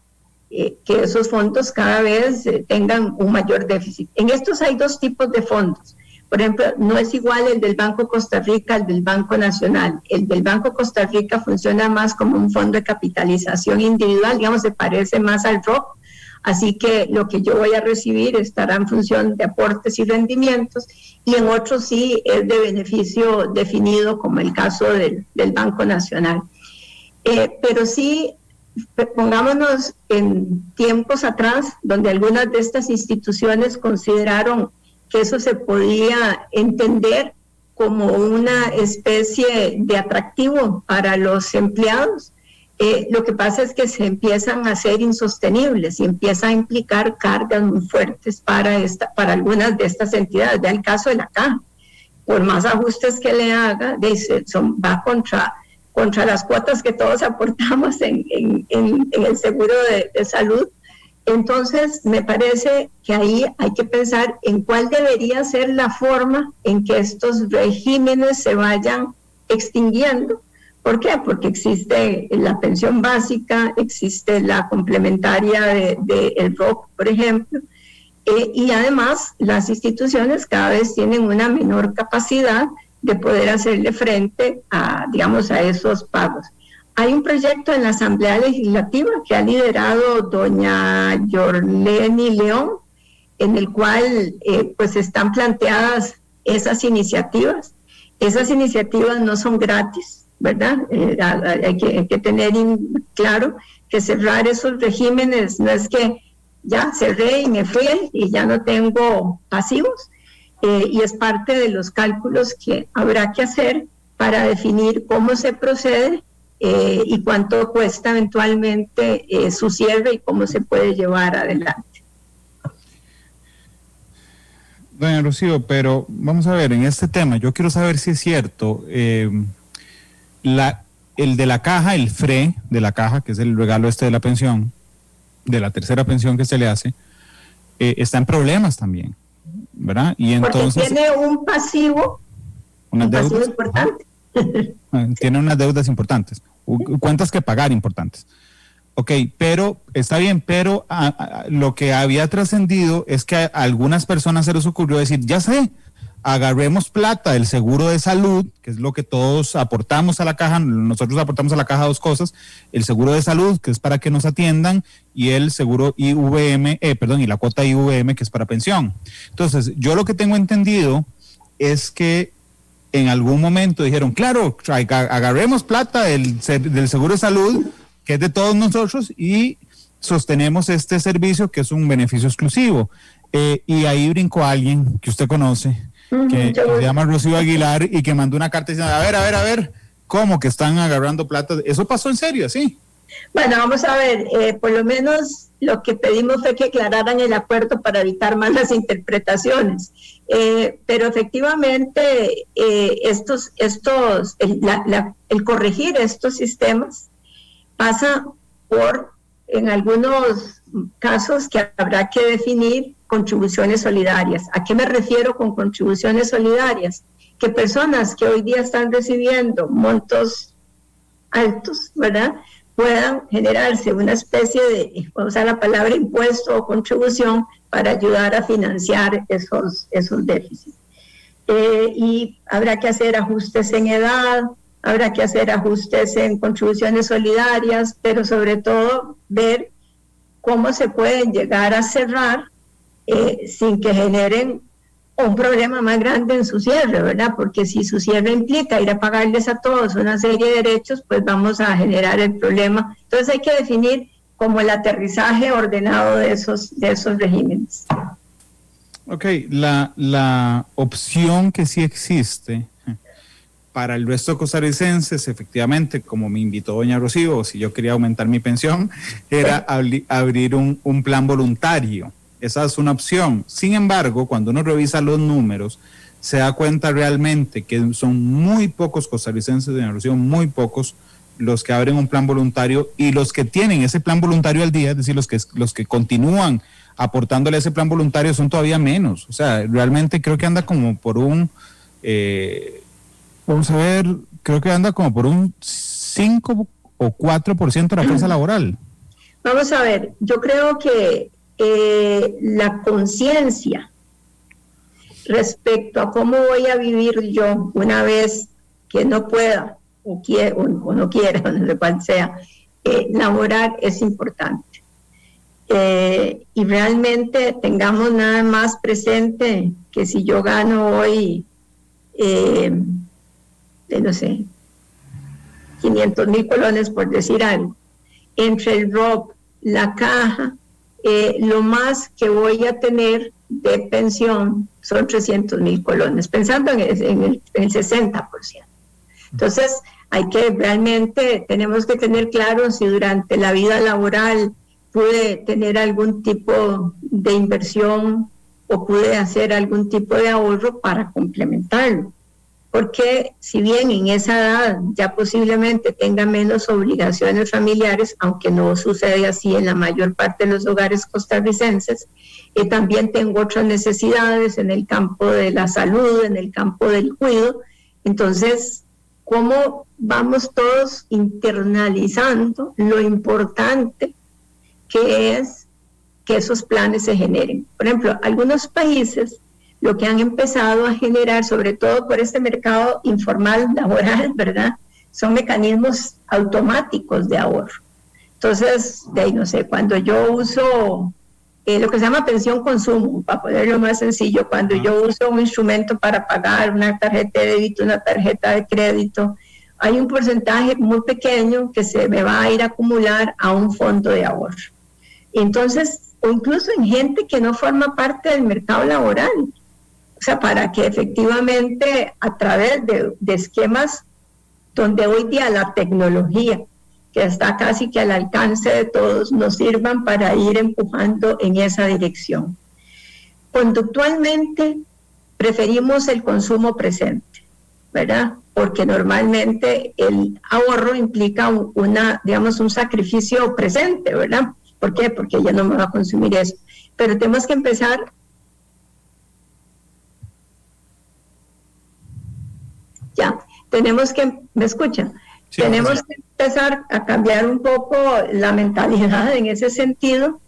C: que esos fondos cada vez tengan un mayor déficit. En estos hay 2 tipos de fondos. Por ejemplo, no es igual el del Banco Costa Rica al del Banco Nacional. El del Banco Costa Rica funciona más como un fondo de capitalización individual, digamos, se parece más al ROC. Así que lo que yo voy a recibir estará en función de aportes y rendimientos, y en otros sí es de beneficio definido, como el caso del Banco Nacional. Pero sí, pongámonos en tiempos atrás, donde algunas de estas instituciones consideraron que eso se podía entender como una especie de atractivo para los empleados. Lo que pasa es que se empiezan a hacer insostenibles y empieza a implicar cargas muy fuertes para algunas de estas entidades. Ve el caso de la Caja. Por más ajustes que le haga, va contra contra las cuotas que todos aportamos en el seguro de salud. Entonces, me parece que ahí hay que pensar en cuál debería ser la forma en que estos regímenes se vayan extinguiendo. ¿Por qué? Porque existe la pensión básica, existe la complementaria del ROC, por ejemplo, y además las instituciones cada vez tienen una menor capacidad de poder hacerle frente a, digamos, a esos pagos. Hay un proyecto en la Asamblea Legislativa que ha liderado doña Yorleni León, en el cual pues están planteadas esas iniciativas. Esas iniciativas no son gratis, ¿verdad? Hay que tener claro que cerrar esos regímenes no es que ya cerré y me fui y ya no tengo pasivos, y es parte de los cálculos que habrá que hacer para definir cómo se procede y cuánto cuesta eventualmente su cierre y cómo se puede llevar adelante.
B: Doña Rocío, pero vamos a ver, en este tema, yo quiero saber si es cierto, el de la caja, el FRE de la caja, que es el regalo de la pensión, de la tercera pensión que se le hace, está en problemas también, ¿verdad? Y entonces
C: porque tiene un pasivo importante.
B: Tiene unas deudas importantes, cuentas que pagar importantes. Ok, pero está bien, pero lo que había trascendido es que a algunas personas se les ocurrió decir, ya sé, agarremos plata del seguro de salud, que es lo que todos aportamos a la caja. Nosotros aportamos a la caja dos cosas: el seguro de salud, que es para que nos atiendan, y el seguro IVM, y la cuota IVM, que es para pensión. Entonces, yo lo que tengo entendido es que en algún momento dijeron, claro, agarremos plata del seguro de salud, que es de todos nosotros, y sostenemos este servicio, que es un beneficio exclusivo. Y ahí brincó alguien que usted conoce, que se llama Rocío Aguilar, y que mandó una carta diciendo, a ver, ¿cómo que están agarrando plata? ¿Eso pasó en serio, sí?
C: Bueno, vamos a ver, por lo menos lo que pedimos fue que aclararan el acuerdo para evitar malas interpretaciones. Pero efectivamente, el corregir estos sistemas pasa por, en algunos casos, que habrá que definir contribuciones solidarias. ¿A qué me refiero con contribuciones solidarias? Que personas que hoy día están recibiendo montos altos, ¿verdad?, puedan generarse una especie de, vamos a usar la palabra impuesto o contribución, para ayudar a financiar esos déficits. Y habrá que hacer ajustes en edad, habrá que hacer ajustes en contribuciones solidarias, pero sobre todo ver cómo se pueden llegar a cerrar sin que generen un problema más grande en su cierre, ¿verdad? Porque si su cierre implica ir a pagarles a todos una serie de derechos, pues vamos a generar el problema. Entonces hay que definir como el aterrizaje ordenado de esos regímenes.
B: Ok, la opción que sí existe para el resto de costarricenses, efectivamente, como me invitó doña Rocío, si yo quería aumentar mi pensión, era abrir un plan voluntario. Esa es una opción. Sin embargo, cuando uno revisa los números, se da cuenta realmente que son muy pocos costarricenses, doña Rocío, muy pocos los que abren un plan voluntario, y los que tienen ese plan voluntario al día, es decir, los que continúan aportándole a ese plan voluntario, son todavía menos. O sea, realmente creo que anda como por un, vamos a ver, creo que anda como por un 5 o 4% de la fuerza laboral.
C: Vamos a ver, yo creo que la conciencia respecto a cómo voy a vivir yo una vez que no pueda o no quiera, no sé cuál sea, laborar, es importante. Y realmente tengamos nada más presente que si yo gano hoy, no sé, 500,000 colones, por decir algo, entre el ROP, la caja, lo más que voy a tener de pensión son 300,000 colones, pensando en el 60%. Entonces, tenemos que tener claro si durante la vida laboral pude tener algún tipo de inversión o pude hacer algún tipo de ahorro para complementarlo. porque si bien en esa edad ya posiblemente tenga menos obligaciones familiares, aunque no sucede así en la mayor parte de los hogares costarricenses, también tengo otras necesidades en el campo de la salud, en el campo del cuidado. Entonces, ¿cómo vamos todos internalizando lo importante que es que esos planes se generen? Por ejemplo, algunos países lo que han empezado a generar, sobre todo por este mercado informal laboral, ¿verdad?, son mecanismos automáticos de ahorro. Entonces, de ahí no sé, cuando yo uso lo que se llama pensión consumo, para ponerlo más sencillo, cuando yo uso un instrumento para pagar una tarjeta de débito, una tarjeta de crédito, hay un porcentaje muy pequeño que se me va a ir a acumular a un fondo de ahorro. Entonces, o incluso en gente que no forma parte del mercado laboral, o sea, para que efectivamente a través de esquemas donde hoy día la tecnología, que está casi que al alcance de todos, nos sirvan para ir empujando en esa dirección. Conductualmente preferimos el consumo presente, ¿verdad? Porque normalmente el ahorro implica un sacrificio presente, ¿verdad? ¿Por qué? Porque ya no me va a consumir eso. Pero tenemos que empezar. Ya, ¿me escuchan? Sí, tenemos que empezar a cambiar un poco la mentalidad en ese sentido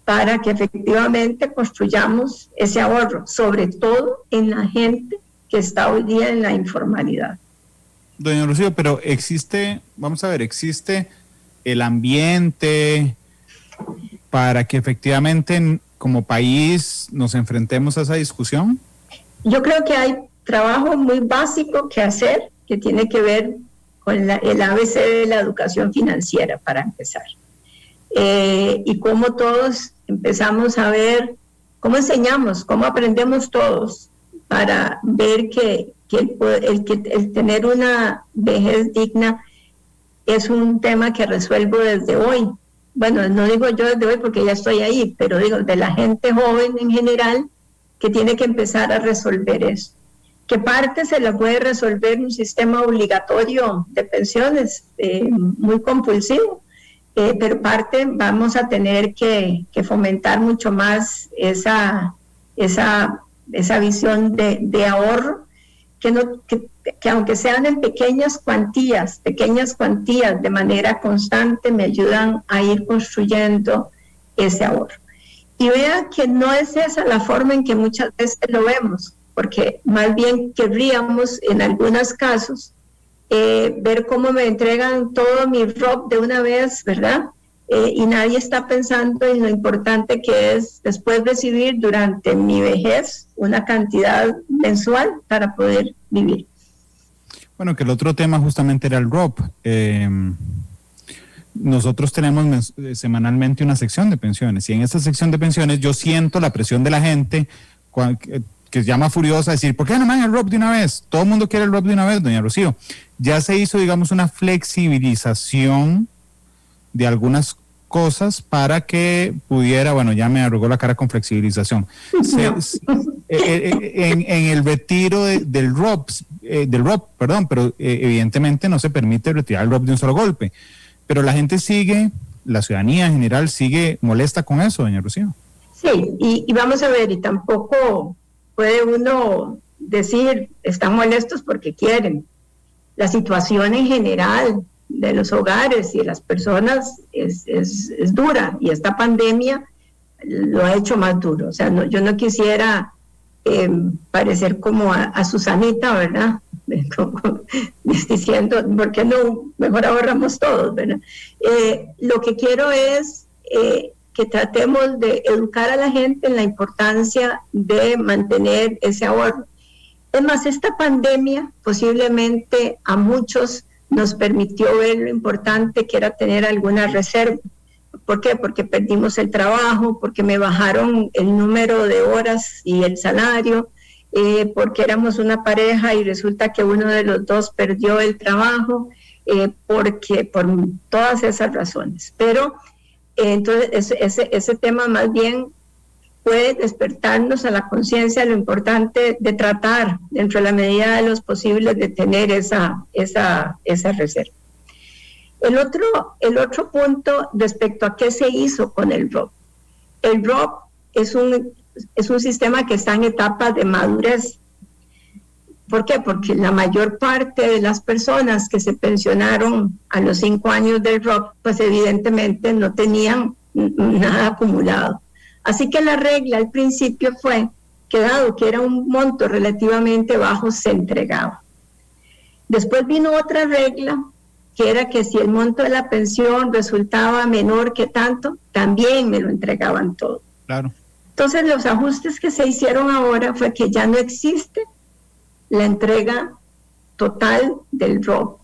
C: para que efectivamente construyamos ese ahorro, sobre todo en la gente que está hoy día en la informalidad.
B: Doña Rocío, pero existe el ambiente para que efectivamente como país nos enfrentemos a esa discusión.
C: Yo creo que hay trabajo muy básico que hacer, que tiene que ver con el ABC de la educación financiera, para empezar. Y cómo todos empezamos a ver, cómo enseñamos, cómo aprendemos todos para ver que el tener una vejez digna es un tema que resuelvo desde hoy. Bueno, no digo yo desde hoy porque ya estoy ahí, pero digo de la gente joven en general que tiene que empezar a resolver eso. Que parte se la puede resolver un sistema obligatorio de pensiones muy compulsivo, pero parte vamos a tener que fomentar mucho más esa visión de ahorro, que aunque sean en pequeñas cuantías de manera constante, me ayudan a ir construyendo ese ahorro. Y vea que no es esa la forma en que muchas veces lo vemos, porque más bien querríamos en algunos casos ver cómo me entregan todo mi ROP de una vez, ¿verdad? Y nadie está pensando en lo importante que es después recibir durante mi vejez una cantidad mensual para poder vivir.
B: Bueno, que el otro tema justamente era el ROP. Nosotros tenemos semanalmente una sección de pensiones, y en esa sección de pensiones yo siento la presión de la gente que llama furiosa a decir, ¿por qué no me dan el ROP de una vez? Todo el mundo quiere el ROP de una vez, doña Rocío. Ya se hizo, digamos, una flexibilización de algunas cosas para que pudiera, bueno, ya me arrugó la cara con flexibilización. En el retiro del ROP, pero evidentemente no se permite retirar el ROP de un solo golpe. Pero la gente la ciudadanía en general sigue molesta con eso, doña Rocío.
C: Sí, y vamos a ver, y tampoco puede uno decir, están molestos porque quieren. La situación en general de los hogares y de las personas es dura, y esta pandemia lo ha hecho más duro. O sea, yo no quisiera parecer como a Susanita, ¿verdad? Diciendo, ¿por qué no mejor ahorramos todos, verdad? Lo que quiero es que tratemos de educar a la gente en la importancia de mantener ese ahorro. Es más, esta pandemia posiblemente a muchos nos permitió ver lo importante que era tener alguna reserva. ¿Por qué? Porque perdimos el trabajo, porque me bajaron el número de horas y el salario, porque éramos una pareja y resulta que uno de los dos perdió el trabajo, por todas esas razones. Pero entonces ese tema más bien puede despertarnos a la conciencia de lo importante de tratar, dentro de la medida de los posibles, de tener esa reserva. El otro punto respecto a qué se hizo con el ROP. El ROP es un sistema que está en etapas de madurez. ¿Por qué? Porque la mayor parte de las personas que se pensionaron a los 5 años del ROP, pues evidentemente no tenían nada acumulado. Así que la regla al principio fue que, dado que era un monto relativamente bajo, se entregaba. Después vino otra regla, que era que si el monto de la pensión resultaba menor que tanto, también me lo entregaban todo.
B: Claro.
C: Entonces los ajustes que se hicieron ahora fue que ya no existe la entrega total del ROP.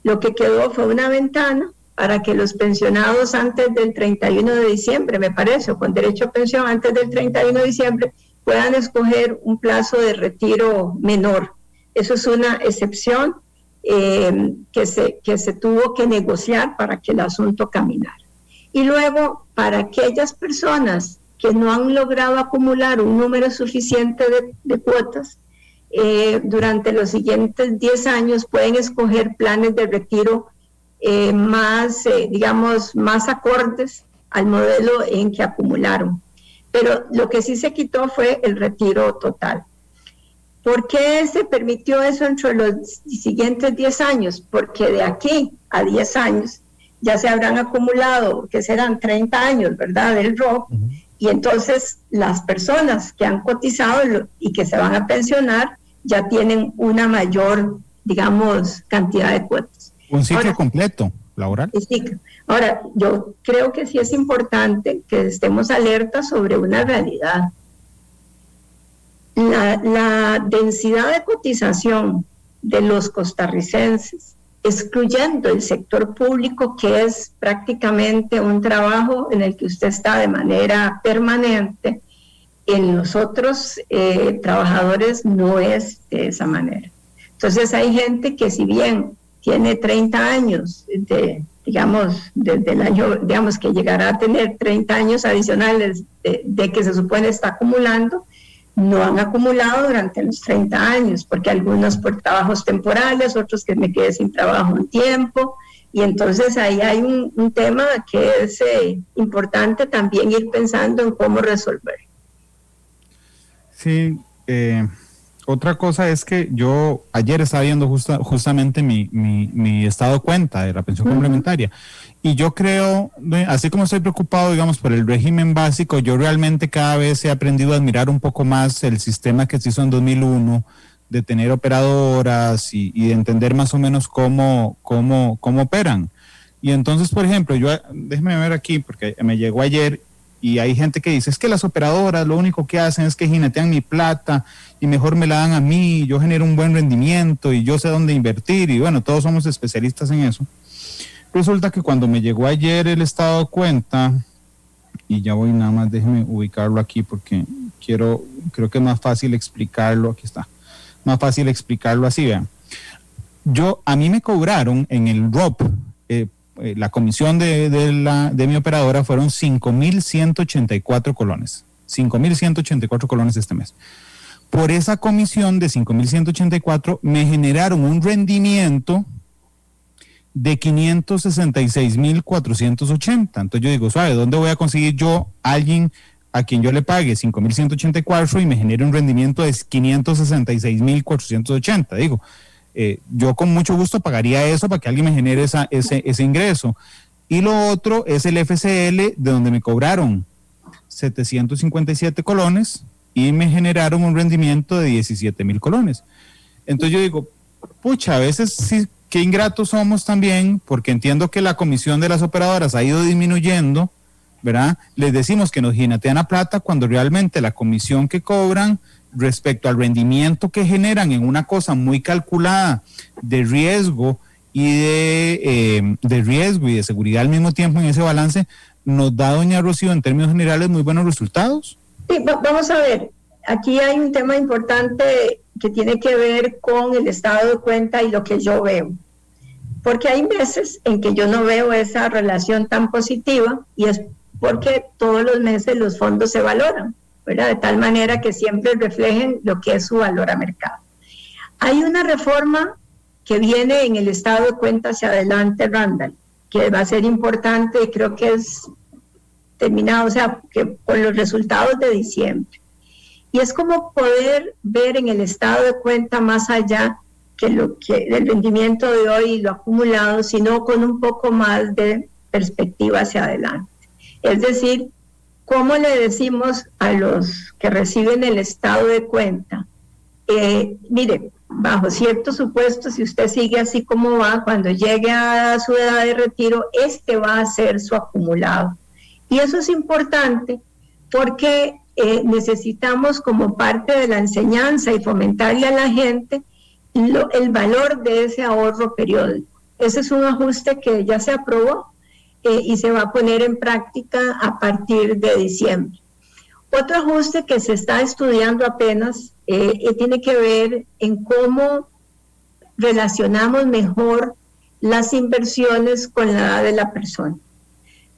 C: Lo que quedó fue una ventana para que los pensionados antes del 31 de diciembre, me parece, o con derecho a pensión antes del 31 de diciembre, puedan escoger un plazo de retiro menor. Eso es una excepción que se tuvo que negociar para que el asunto caminara. Y luego, para aquellas personas que no han logrado acumular un número suficiente de cuotas, durante los siguientes 10 años pueden escoger planes de retiro más acordes al modelo en que acumularon. Pero lo que sí se quitó fue el retiro total. ¿Por qué se permitió eso entre los siguientes 10 años? Porque de aquí a 10 años ya se habrán acumulado, que serán 30 años, ¿verdad?, del ROP, y entonces las personas que han cotizado y que se van a pensionar ya tienen una mayor, cantidad de cuotas.
B: Un ciclo completo laboral.
C: Sí. Ahora, yo creo que sí es importante que estemos alertas sobre una realidad. La densidad de cotización de los costarricenses, excluyendo el sector público, que es prácticamente un trabajo en el que usted está de manera permanente, en los otros trabajadores no es de esa manera. Entonces hay gente que, si bien tiene 30 años, desde el año, que llegará a tener 30 años adicionales de que se supone está acumulando, no han acumulado durante los 30 años, porque algunos por trabajos temporales, otros que me quedé sin trabajo un tiempo, y entonces ahí hay un tema que es importante también ir pensando en cómo resolver.
B: Sí, otra cosa es que yo ayer estaba viendo justamente mi estado de cuenta de la pensión complementaria, y yo creo, así como estoy preocupado, por el régimen básico, yo realmente cada vez he aprendido a admirar un poco más el sistema que se hizo en 2001, de tener operadoras y de entender más o menos cómo operan. Y entonces, por ejemplo, déjeme ver aquí, porque me llegó ayer, y hay gente que dice, es que las operadoras lo único que hacen es que jinetean mi plata y mejor me la dan a mí, yo genero un buen rendimiento y yo sé dónde invertir, y bueno, todos somos especialistas en eso. Resulta que cuando me llegó ayer el estado de cuenta, y ya voy, nada más déjeme ubicarlo aquí porque creo que es más fácil explicarlo, aquí está, más fácil explicarlo así, vean. A mí me cobraron en el ROP, la comisión de mi operadora fueron 5.184 colones. 5.184 colones este mes. Por esa comisión de 5.184 me generaron un rendimiento de 566.480. Entonces yo digo, ¿sabe dónde voy a conseguir yo alguien a quien yo le pague 5.184 y me genere un rendimiento de 566.480? Digo, yo con mucho gusto pagaría eso para que alguien me genere ese ingreso. Y lo otro es el FCL, de donde me cobraron 757 colones y me generaron un rendimiento de 17.000 colones. Entonces yo digo, pucha, a veces sí, qué ingratos somos también, porque entiendo que la comisión de las operadoras ha ido disminuyendo, ¿verdad? Les decimos que nos jinetean a plata cuando realmente la comisión que cobran respecto al rendimiento que generan en una cosa muy calculada de riesgo y de seguridad al mismo tiempo en ese balance, nos da, doña Rocío, en términos generales muy buenos resultados.
C: Sí, vamos a ver, aquí hay un tema importante que tiene que ver con el estado de cuenta y lo que yo veo, porque hay meses en que yo no veo esa relación tan positiva, y es porque todos los meses los fondos se valoran. ¿verdad? De tal manera que siempre reflejen lo que es su valor a mercado. Hay una reforma que viene en el estado de cuenta hacia adelante, Randall, que va a ser importante y creo que es terminado, o sea, que con los resultados de diciembre. Y es como poder ver en el estado de cuenta más allá que del rendimiento de hoy y lo acumulado, sino con un poco más de perspectiva hacia adelante. Es decir, ¿cómo le decimos a los que reciben el estado de cuenta? Mire, bajo ciertos supuestos, si usted sigue así como va, cuando llegue a su edad de retiro, este va a ser su acumulado. Y eso es importante porque necesitamos como parte de la enseñanza y fomentarle a la gente el valor de ese ahorro periódico. Ese es un ajuste que ya se aprobó y se va a poner en práctica a partir de diciembre. Otro ajuste que se está estudiando apenas tiene que ver en cómo relacionamos mejor las inversiones con la edad de la persona.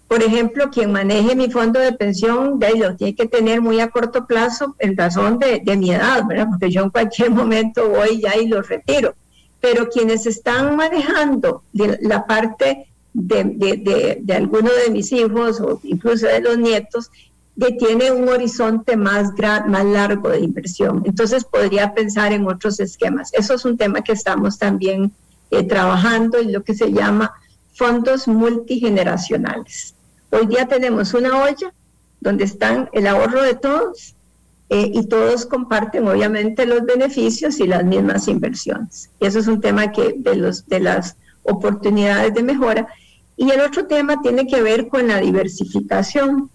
C: Por ejemplo, quien maneje mi fondo de pensión, de ahí lo tiene que tener muy a corto plazo en razón de mi edad, ¿verdad? Porque yo en cualquier momento voy ya y lo retiro. Pero quienes están manejando la parte de alguno de mis hijos o incluso de los nietos, tiene un horizonte más largo de inversión. Entonces podría pensar en otros esquemas. Eso es un tema que estamos también trabajando en lo que se llama fondos multigeneracionales. Hoy día tenemos una olla donde están el ahorro de todos y todos comparten obviamente los beneficios y las mismas inversiones. Y eso es un tema de las oportunidades de mejora. Y el otro tema tiene que ver con la diversificación.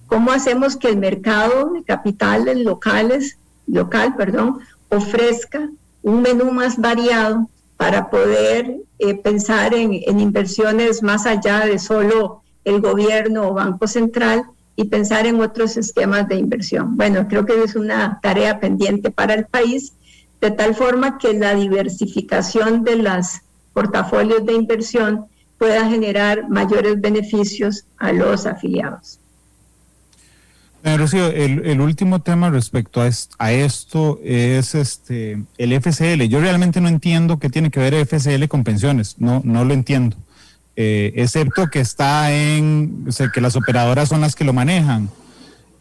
C: ¿Cómo hacemos que el mercado de capitales local, ofrezca un menú más variado para poder pensar en inversiones más allá de solo el gobierno o Banco Central y pensar en otros esquemas de inversión? Bueno, creo que es una tarea pendiente para el país, de tal forma que la diversificación de los portafolios de inversión pueda generar mayores beneficios a los afiliados.
B: Rocío, el último tema respecto a esto es el FCL. Yo realmente no entiendo qué tiene que ver el FCL con pensiones, no lo entiendo, excepto que que las operadoras son las que lo manejan.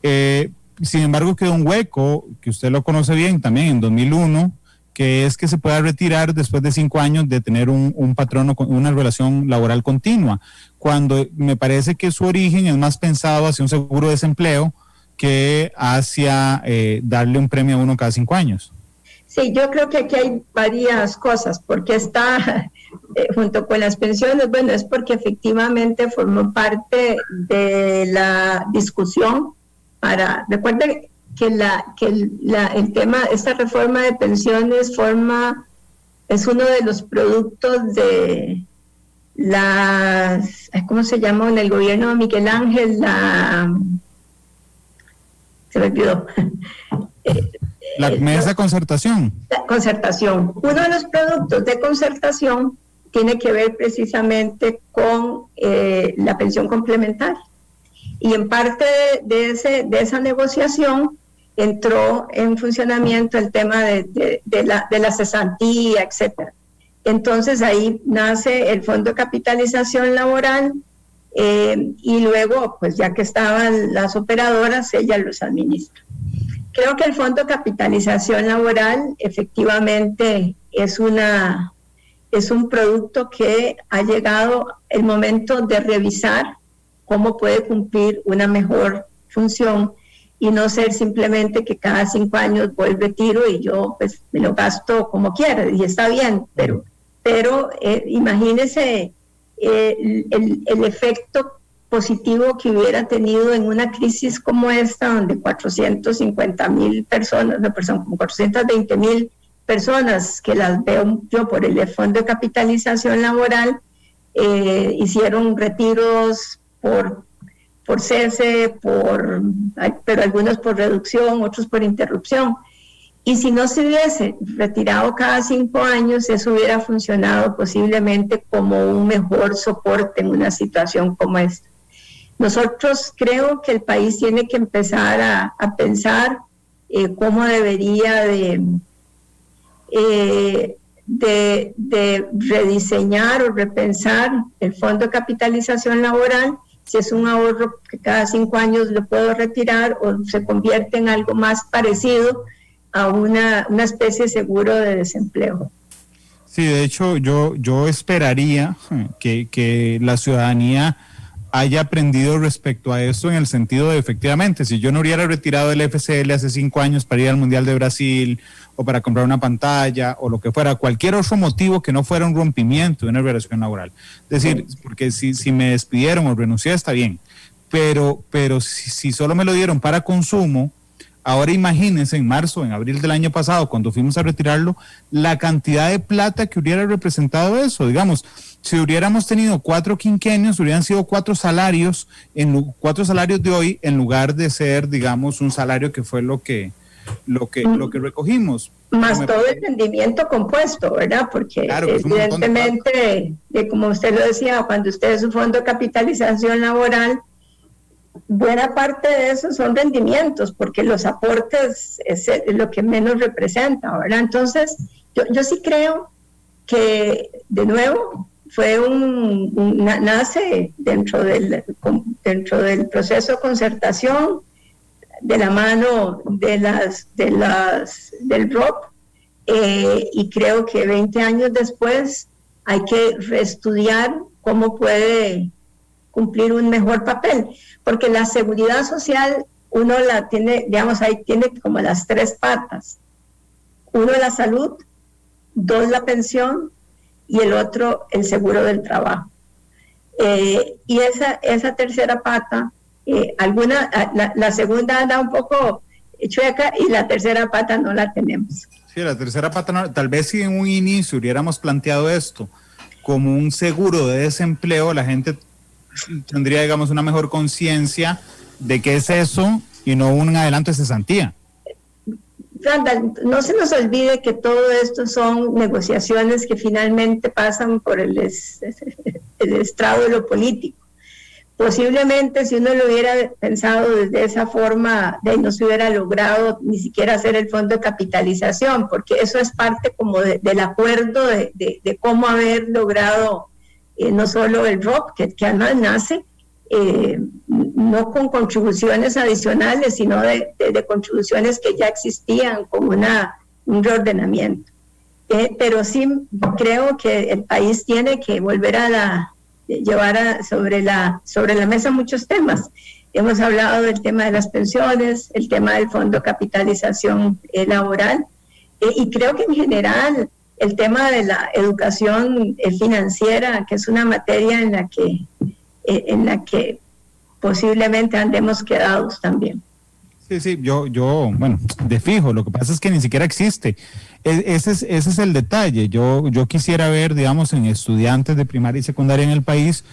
B: Sin embargo, quedó un hueco, que usted lo conoce bien también, en 2001, que es que se pueda retirar después de 5 años de tener un patrono con una relación laboral continua, cuando me parece que su origen es más pensado hacia un seguro de desempleo que hacia darle un premio a uno cada 5 años.
C: Sí, yo creo que aquí hay varias cosas, porque está junto con las pensiones, bueno, es porque efectivamente formó parte de la discusión recuerde que el tema, esta reforma de pensiones es uno de los productos de ¿cómo se llama? En el gobierno de Miguel Ángel, se me olvidó.
B: La mesa de concertación.
C: La concertación. Uno de los productos de concertación tiene que ver precisamente con la pensión complementaria. Y en parte de esa negociación entró en funcionamiento el tema de la cesantía, etcétera. Entonces ahí nace el Fondo de Capitalización Laboral, y luego, pues ya que estaban las operadoras, ella los administra. Creo que el Fondo de Capitalización Laboral efectivamente es un producto que ha llegado el momento de revisar cómo puede cumplir una mejor función y no ser simplemente que cada 5 años voy al retiro y yo pues me lo gasto como quiera, y está bien, pero imagínese el efecto positivo que hubiera tenido en una crisis como esta, donde 450,000 personas, como 420,000 personas, que las veo yo por el Fondo de Capitalización Laboral, hicieron retiros por cese, pero algunos por reducción, otros por interrupción. Y si no se hubiese retirado cada 5 años, eso hubiera funcionado posiblemente como un mejor soporte en una situación como esta. Nosotros creo que el país tiene que empezar a pensar cómo debería de rediseñar o repensar el fondo de capitalización laboral, si es un ahorro que cada 5 años lo puedo retirar o se convierte en algo más parecido a una especie de seguro de desempleo.
B: Sí, de hecho yo esperaría que la ciudadanía haya aprendido respecto a esto en el sentido de, efectivamente, si yo no hubiera retirado el FCL hace 5 años para ir al Mundial de Brasil o para comprar una pantalla o lo que fuera, cualquier otro motivo que no fuera un rompimiento de una relación laboral. Es decir, porque si me despidieron o renuncié está bien, pero si solo me lo dieron para consumo, ahora imagínense en marzo, en abril del año pasado, cuando fuimos a retirarlo, la cantidad de plata que hubiera representado eso. Digamos, si hubiéramos tenido 4 quinquenios, hubieran sido 4 salarios de hoy, en lugar de ser, digamos, un salario que fue lo que recogimos.
C: Más todo el rendimiento compuesto, ¿verdad? Porque claro, evidentemente, como usted lo decía, cuando usted es un fondo de capitalización laboral, buena parte de eso son rendimientos, porque los aportes es lo que menos representa, ¿verdad? Entonces, yo sí creo que, de nuevo, nace dentro del proceso de concertación, de la mano del ROP, y creo que 20 años después hay que reestudiar cómo puede cumplir un mejor papel, porque la seguridad social uno la tiene, digamos, ahí tiene como las 3 patas: 1 la salud, 2 la pensión y el otro el seguro del trabajo. Y esa tercera pata, la segunda anda un poco chueca y la tercera pata no la tenemos.
B: Sí, la tercera pata no, tal vez si en un inicio hubiéramos planteado esto como un seguro de desempleo, la gente tendría, digamos, una mejor conciencia de qué es eso y no un adelanto de cesantía.
C: Randall, no se nos olvide que todo esto son negociaciones que finalmente pasan por el estrado de lo político. Posiblemente si uno lo hubiera pensado desde esa forma, no se hubiera logrado ni siquiera hacer el fondo de capitalización, porque eso es parte como del acuerdo de cómo haber logrado no solo el ROP, que además nace no con contribuciones adicionales, sino de contribuciones que ya existían, como un reordenamiento. Pero sí creo que el país tiene que volver a llevar sobre la mesa muchos temas. Hemos hablado del tema de las pensiones, el tema del fondo de capitalización laboral, y creo que en general el tema de la educación financiera, que es una materia en la que posiblemente andemos quedados también.
B: Sí, yo, bueno, de fijo, lo que pasa es que ni siquiera existe. Ese es el detalle. Yo quisiera ver, digamos, en estudiantes de primaria y secundaria en el país,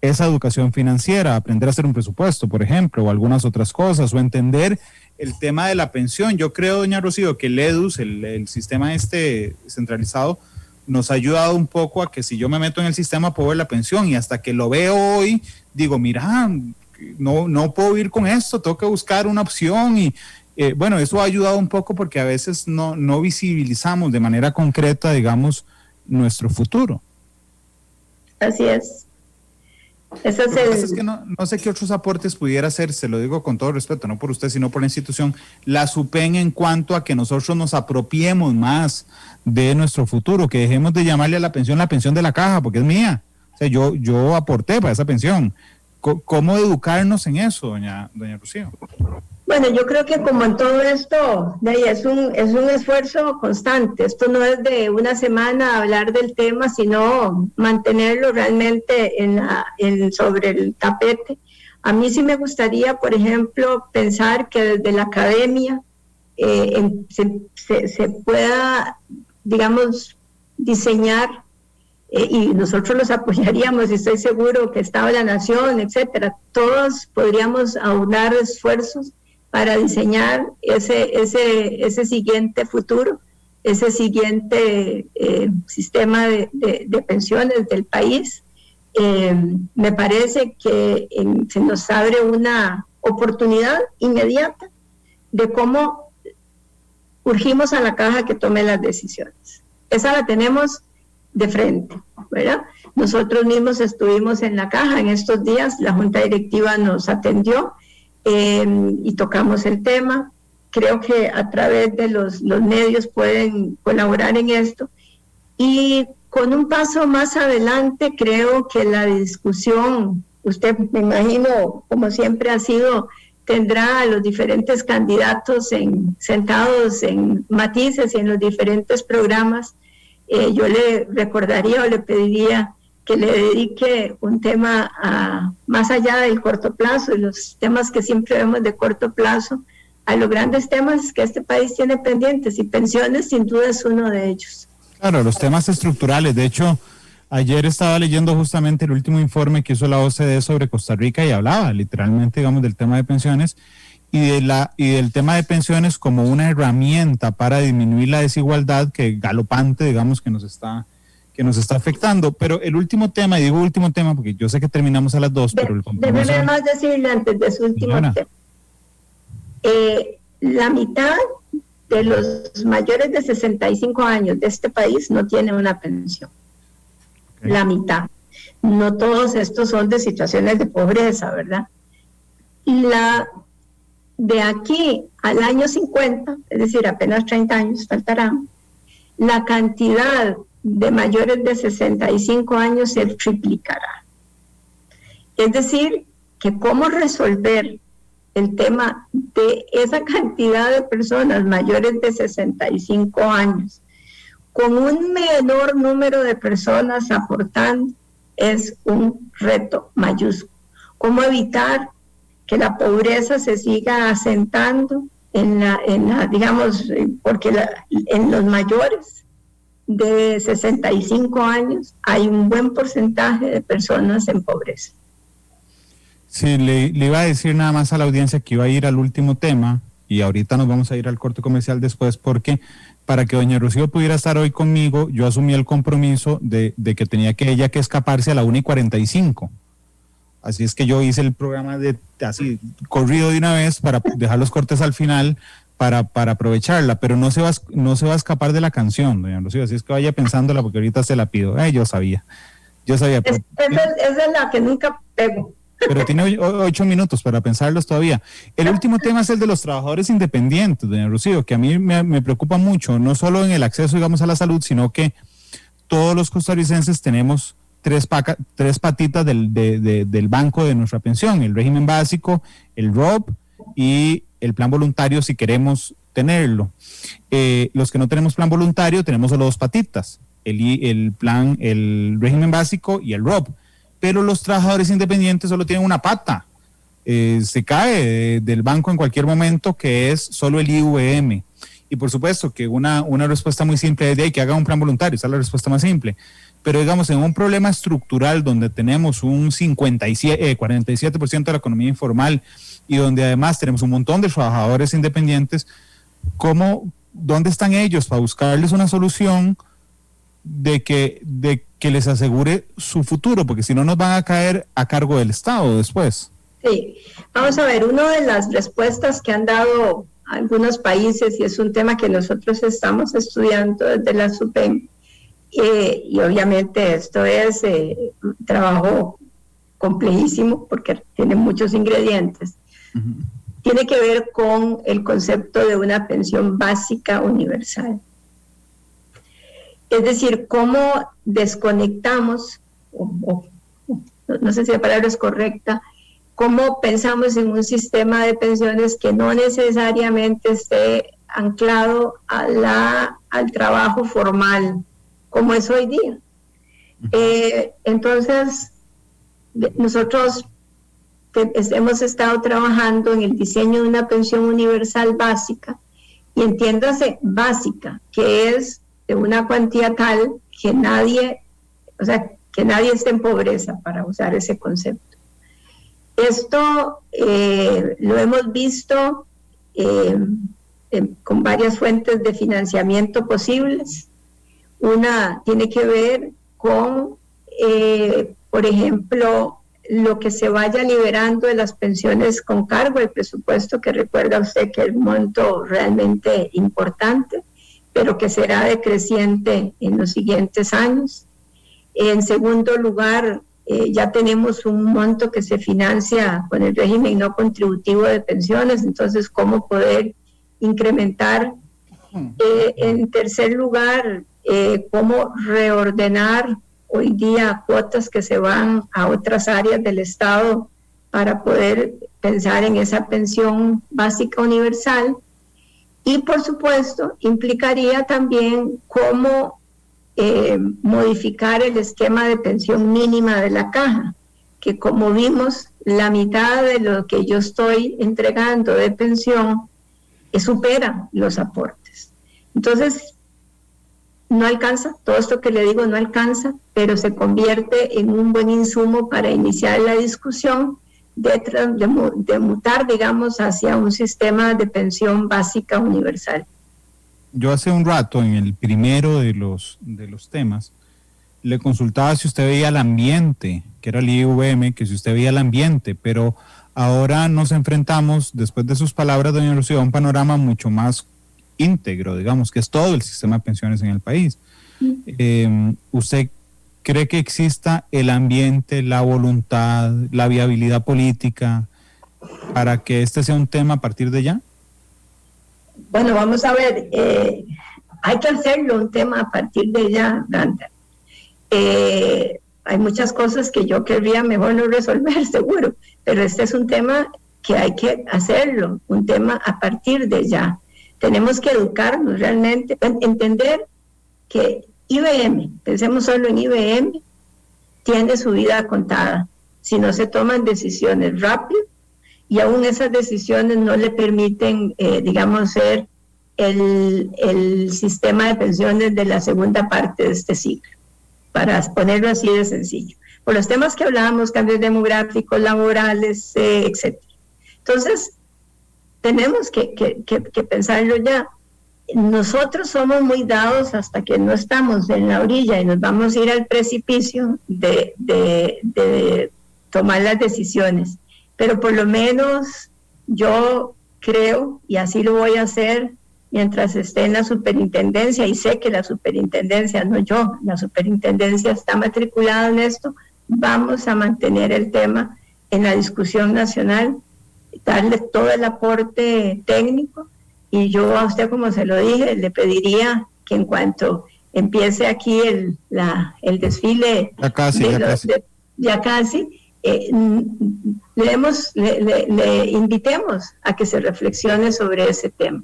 B: esa educación financiera, aprender a hacer un presupuesto, por ejemplo, o algunas otras cosas, o entender el tema de la pensión. Yo creo, doña Rocío, que el EDUS, el sistema centralizado, nos ha ayudado un poco a que si yo me meto en el sistema puedo ver la pensión, y hasta que lo veo hoy, digo, mira, no puedo ir con esto, tengo que buscar una opción, y bueno, eso ha ayudado un poco porque a veces no visibilizamos de manera concreta, digamos, nuestro futuro.
C: Así es.
B: Lo que pasa es que no sé qué otros aportes pudiera hacer, se lo digo con todo respeto, no por usted, sino por la institución, la SUPEN, en cuanto a que nosotros nos apropiemos más de nuestro futuro, que dejemos de llamarle a la pensión de la caja, porque es mía. O sea, yo aporté para esa pensión. ¿Cómo educarnos en eso, doña Rocío?
C: Bueno, yo creo que como en todo esto, es un esfuerzo constante. Esto no es de una semana hablar del tema, sino mantenerlo realmente sobre el tapete. A mí sí me gustaría, por ejemplo, pensar que desde la academia se pueda, digamos, diseñar, y nosotros los apoyaríamos, y estoy seguro que Estado, la Nación, etcétera, todos podríamos aunar esfuerzos para diseñar ese siguiente futuro, ese siguiente sistema de pensiones del país, me parece que se nos abre una oportunidad inmediata de cómo urgimos a la caja que tome las decisiones. Esa la tenemos de frente, ¿verdad? Nosotros mismos estuvimos en la caja en estos días, la Junta Directiva nos atendió y tocamos el tema. Creo que a través de los medios pueden colaborar en esto. Y con un paso más adelante, creo que la discusión, usted me imagino, como siempre ha sido, tendrá a los diferentes candidatos sentados en matices y en los diferentes programas. Yo le recordaría o le pediría que le dedique un tema más allá del corto plazo y los temas que siempre vemos de corto plazo, a los grandes temas que este país tiene pendientes, y pensiones sin duda es uno de ellos.
B: Claro, los temas estructurales. De hecho, ayer estaba leyendo justamente el último informe que hizo la OCDE sobre Costa Rica y hablaba literalmente, digamos, del tema de pensiones y del tema de pensiones como una herramienta para disminuir la desigualdad que galopante, digamos, que nos está afectando. Pero el último tema, y digo último tema porque yo sé que terminamos a las 2, pero el compromiso...
C: Déjeme más decirle antes de su último tema. La mitad de los mayores de 65 años de este país no tienen una pensión. Okay. La mitad. No todos estos son de situaciones de pobreza, ¿verdad? De aquí al año 50, es decir, apenas 30 años faltarán, la cantidad de mayores de 65 años se triplicará. Es decir, que cómo resolver el tema de esa cantidad de personas mayores de 65 años con un menor número de personas aportando es un reto mayúsculo. ¿Cómo evitar que la pobreza se siga asentando digamos, porque en los mayores de 65 años hay un buen porcentaje de personas en pobreza?
B: Sí, le iba a decir nada más a la audiencia que iba a ir al último tema y ahorita nos vamos a ir al corte comercial después, porque para que doña Rocío pudiera estar hoy conmigo, yo asumí el compromiso de que tenía ella que escaparse a la 1:45. Así es que yo hice el programa así corrido de una vez para dejar los cortes al final para aprovecharla, pero no se va a escapar de la canción, doña Rocío, así es que vaya pensándola porque ahorita se la pido. Yo sabía.
C: Esa es la que nunca pego.
B: Pero tiene 8 minutos para pensarlos todavía. El último tema es el de los trabajadores independientes, doña Rocío, que a mí me preocupa mucho, no solo en el acceso, digamos, a la salud, sino que todos los costarricenses tenemos tres patitas del banco de nuestra pensión: el régimen básico, el ROP y el plan voluntario si queremos tenerlo. Los que no tenemos plan voluntario tenemos solo 2 patitas, el régimen básico y el ROP. Pero los trabajadores independientes solo tienen una pata. Se cae del banco en cualquier momento, que es solo el IVM. Y por supuesto que una respuesta muy simple es de ahí, que haga un plan voluntario, esa es la respuesta más simple. Pero digamos, en un problema estructural donde tenemos un 47% de la economía informal y donde además tenemos un montón de trabajadores independientes, ¿dónde están ellos para buscarles una solución de que les asegure su futuro? Porque si no, nos van a caer a cargo del Estado después.
C: Sí, vamos a ver, una de las respuestas que han dado algunos países, y es un tema que nosotros estamos estudiando desde la SUPEM, y obviamente esto es un trabajo complejísimo porque tiene muchos ingredientes. Uh-huh. Tiene que ver con el concepto de una pensión básica universal. Es decir, cómo desconectamos, no sé si la palabra es correcta, cómo pensamos en un sistema de pensiones que no necesariamente esté anclado al trabajo formal, como es hoy día. Entonces, nosotros hemos estado trabajando en el diseño de una pensión universal básica, y entiéndase básica, que es de una cuantía tal que nadie esté en pobreza, para usar ese concepto. Esto lo hemos visto con varias fuentes de financiamiento posibles. Una tiene que ver con por ejemplo, lo que se vaya liberando de las pensiones con cargo al presupuesto, que recuerda usted que es un monto realmente importante, pero que será decreciente en los siguientes años. En segundo lugar, ya tenemos un monto que se financia con el régimen no contributivo de pensiones, entonces, ¿cómo poder incrementar? En tercer lugar, ¿cómo reordenar hoy día cuotas que se van a otras áreas del Estado para poder pensar en esa pensión básica universal? Y por supuesto, implicaría también cómo modificar el esquema de pensión mínima de la caja, que como vimos, la mitad de lo que yo estoy entregando de pensión supera los aportes. Entonces, no alcanza, todo esto que le digo no alcanza, pero se convierte en un buen insumo para iniciar la discusión de mutar, digamos, hacia un sistema de pensión básica universal.
B: Yo hace un rato, en el primero de los temas, le consultaba si usted veía el ambiente, que era el IVM, que si usted veía el ambiente, pero ahora nos enfrentamos, después de sus palabras, doña Lucía, a un panorama mucho más íntegro, digamos, que es todo el sistema de pensiones en el país. ¿Usted cree que exista el ambiente, la voluntad, la viabilidad política para que este sea un tema a partir de ya?
C: Bueno, vamos a ver, hay que hacerlo un tema a partir de ya, Ganta. Hay muchas cosas que yo querría mejor no resolver, seguro, pero este es un tema que hay que hacerlo, un tema a partir de ya. Tenemos que educarnos realmente, entender que IBM, pensemos solo en IBM, tiene su vida contada si no se toman decisiones rápido, y aún esas decisiones no le permiten, digamos, ser el sistema de pensiones de la segunda parte de este ciclo, para ponerlo así de sencillo. Por los temas que hablábamos, cambios demográficos, laborales, etc. Entonces, tenemos que pensarlo ya. Nosotros somos muy dados hasta que no estamos en la orilla y nos vamos a ir al precipicio de tomar las decisiones. Pero por lo menos yo creo, y así lo voy a hacer mientras esté en la superintendencia, y sé que la superintendencia, no yo, la superintendencia está matriculada en esto, vamos a mantener el tema en la discusión nacional, darle todo el aporte técnico, y yo a usted, como se lo dije, le pediría que en cuanto empiece aquí el desfile, ya casi, le invitemos a que se reflexione sobre ese tema.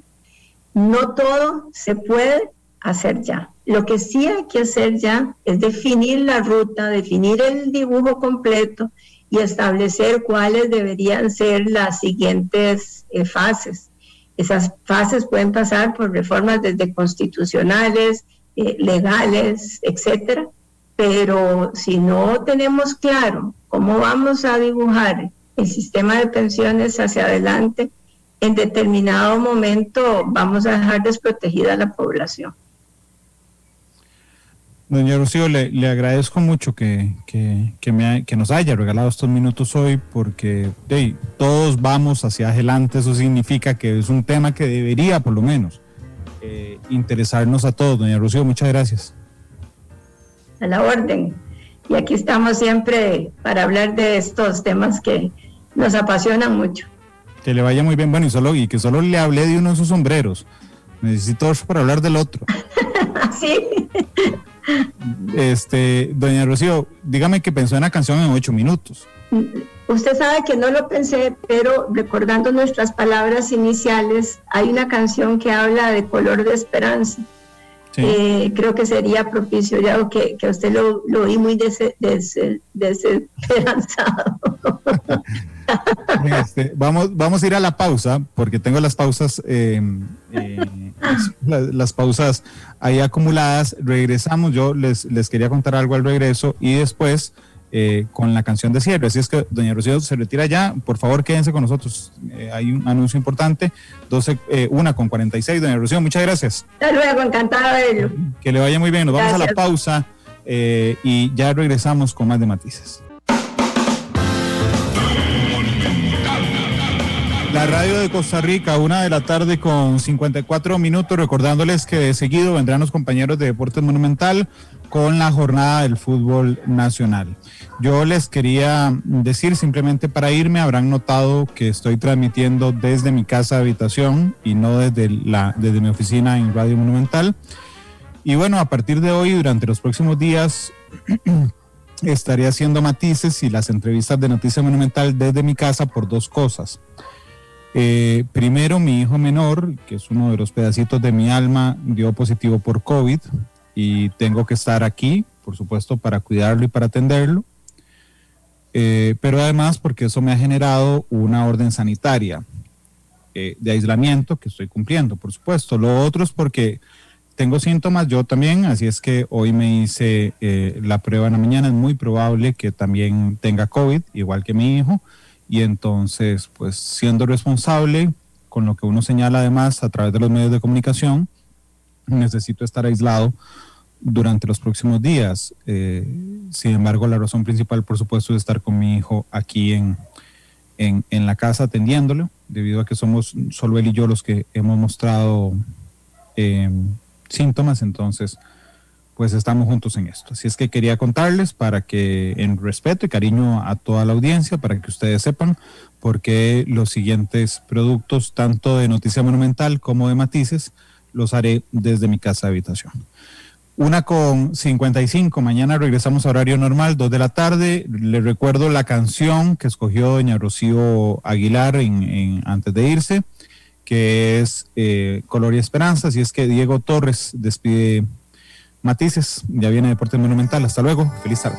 C: No todo se puede hacer ya. Lo que sí hay que hacer ya es definir la ruta, definir el dibujo completo y establecer cuáles deberían ser las siguientes fases. Esas fases pueden pasar por reformas desde constitucionales, legales, etcétera, pero si no tenemos claro cómo vamos a dibujar el sistema de pensiones hacia adelante, en determinado momento vamos a dejar desprotegida a la población.
B: Doña Rocío, le agradezco mucho que nos haya regalado estos minutos hoy, porque todos vamos hacia adelante. Eso significa que es un tema que debería, por lo menos, interesarnos a todos. Doña Rocío, muchas gracias.
C: A la orden. Y aquí estamos siempre para hablar de estos temas que nos apasionan mucho.
B: Que le vaya muy bien. Bueno, y que solo le hablé de uno de sus sombreros. Necesito otro para hablar del otro.
C: Sí.
B: Doña Rocío, dígame que pensó en la canción en 8 minutos.
C: Usted sabe que no lo pensé, pero recordando nuestras palabras iniciales, hay una canción que habla de color de esperanza. Sí. Creo que sería propicio, ya que a usted lo oí muy desesperanzado.
B: Vamos a ir a la pausa, porque tengo las pausas las pausas ahí acumuladas. Regresamos, yo les quería contar algo al regreso y después con la canción de cierre. Así es que doña Rocío se retira ya, por favor quédense con nosotros, hay un anuncio importante. 1:46. Doña Rocío, muchas gracias.
C: Hasta luego, encantada de verlo.
B: Que le vaya muy bien, nos vamos a la pausa. y ya regresamos con más de Matices. La radio de Costa Rica, 1:00 p.m. con 54 minutos, recordándoles que de seguido vendrán los compañeros de Deportes Monumental con la jornada del fútbol nacional. Yo les quería decir, simplemente para irme, habrán notado que estoy transmitiendo desde mi casa de habitación y no desde mi oficina en Radio Monumental. Y bueno, a partir de hoy, durante los próximos días, estaré haciendo Matices y las entrevistas de Noticia Monumental desde mi casa por dos cosas. Primero, mi hijo menor, que es uno de los pedacitos de mi alma, dio positivo por COVID y tengo que estar aquí, por supuesto, para cuidarlo y para atenderlo. Pero además porque eso me ha generado una orden sanitaria de aislamiento que estoy cumpliendo, por supuesto. Lo otro es porque tengo síntomas, yo también, así es que hoy me hice la prueba en la mañana. Es muy probable que también tenga COVID, igual que mi hijo. Y entonces, pues siendo responsable con lo que uno señala además a través de los medios de comunicación, necesito estar aislado durante los próximos días. Sin embargo, la razón principal, por supuesto, es estar con mi hijo aquí en la casa atendiéndolo, debido a que somos solo él y yo los que hemos mostrado síntomas. Entonces, pues estamos juntos en esto. Así es que quería contarles para que, en respeto y cariño a toda la audiencia, para que ustedes sepan por qué los siguientes productos, tanto de Noticia Monumental como de Matices, los haré desde mi casa de habitación. 1:55, mañana regresamos a horario normal, 2:00 p.m. Les recuerdo la canción que escogió doña Rocío Aguilar antes de irse, que es Color y Esperanza. Así es que Diego Torres despide Matices, ya viene Deportes Monumental. Hasta luego, feliz tarde.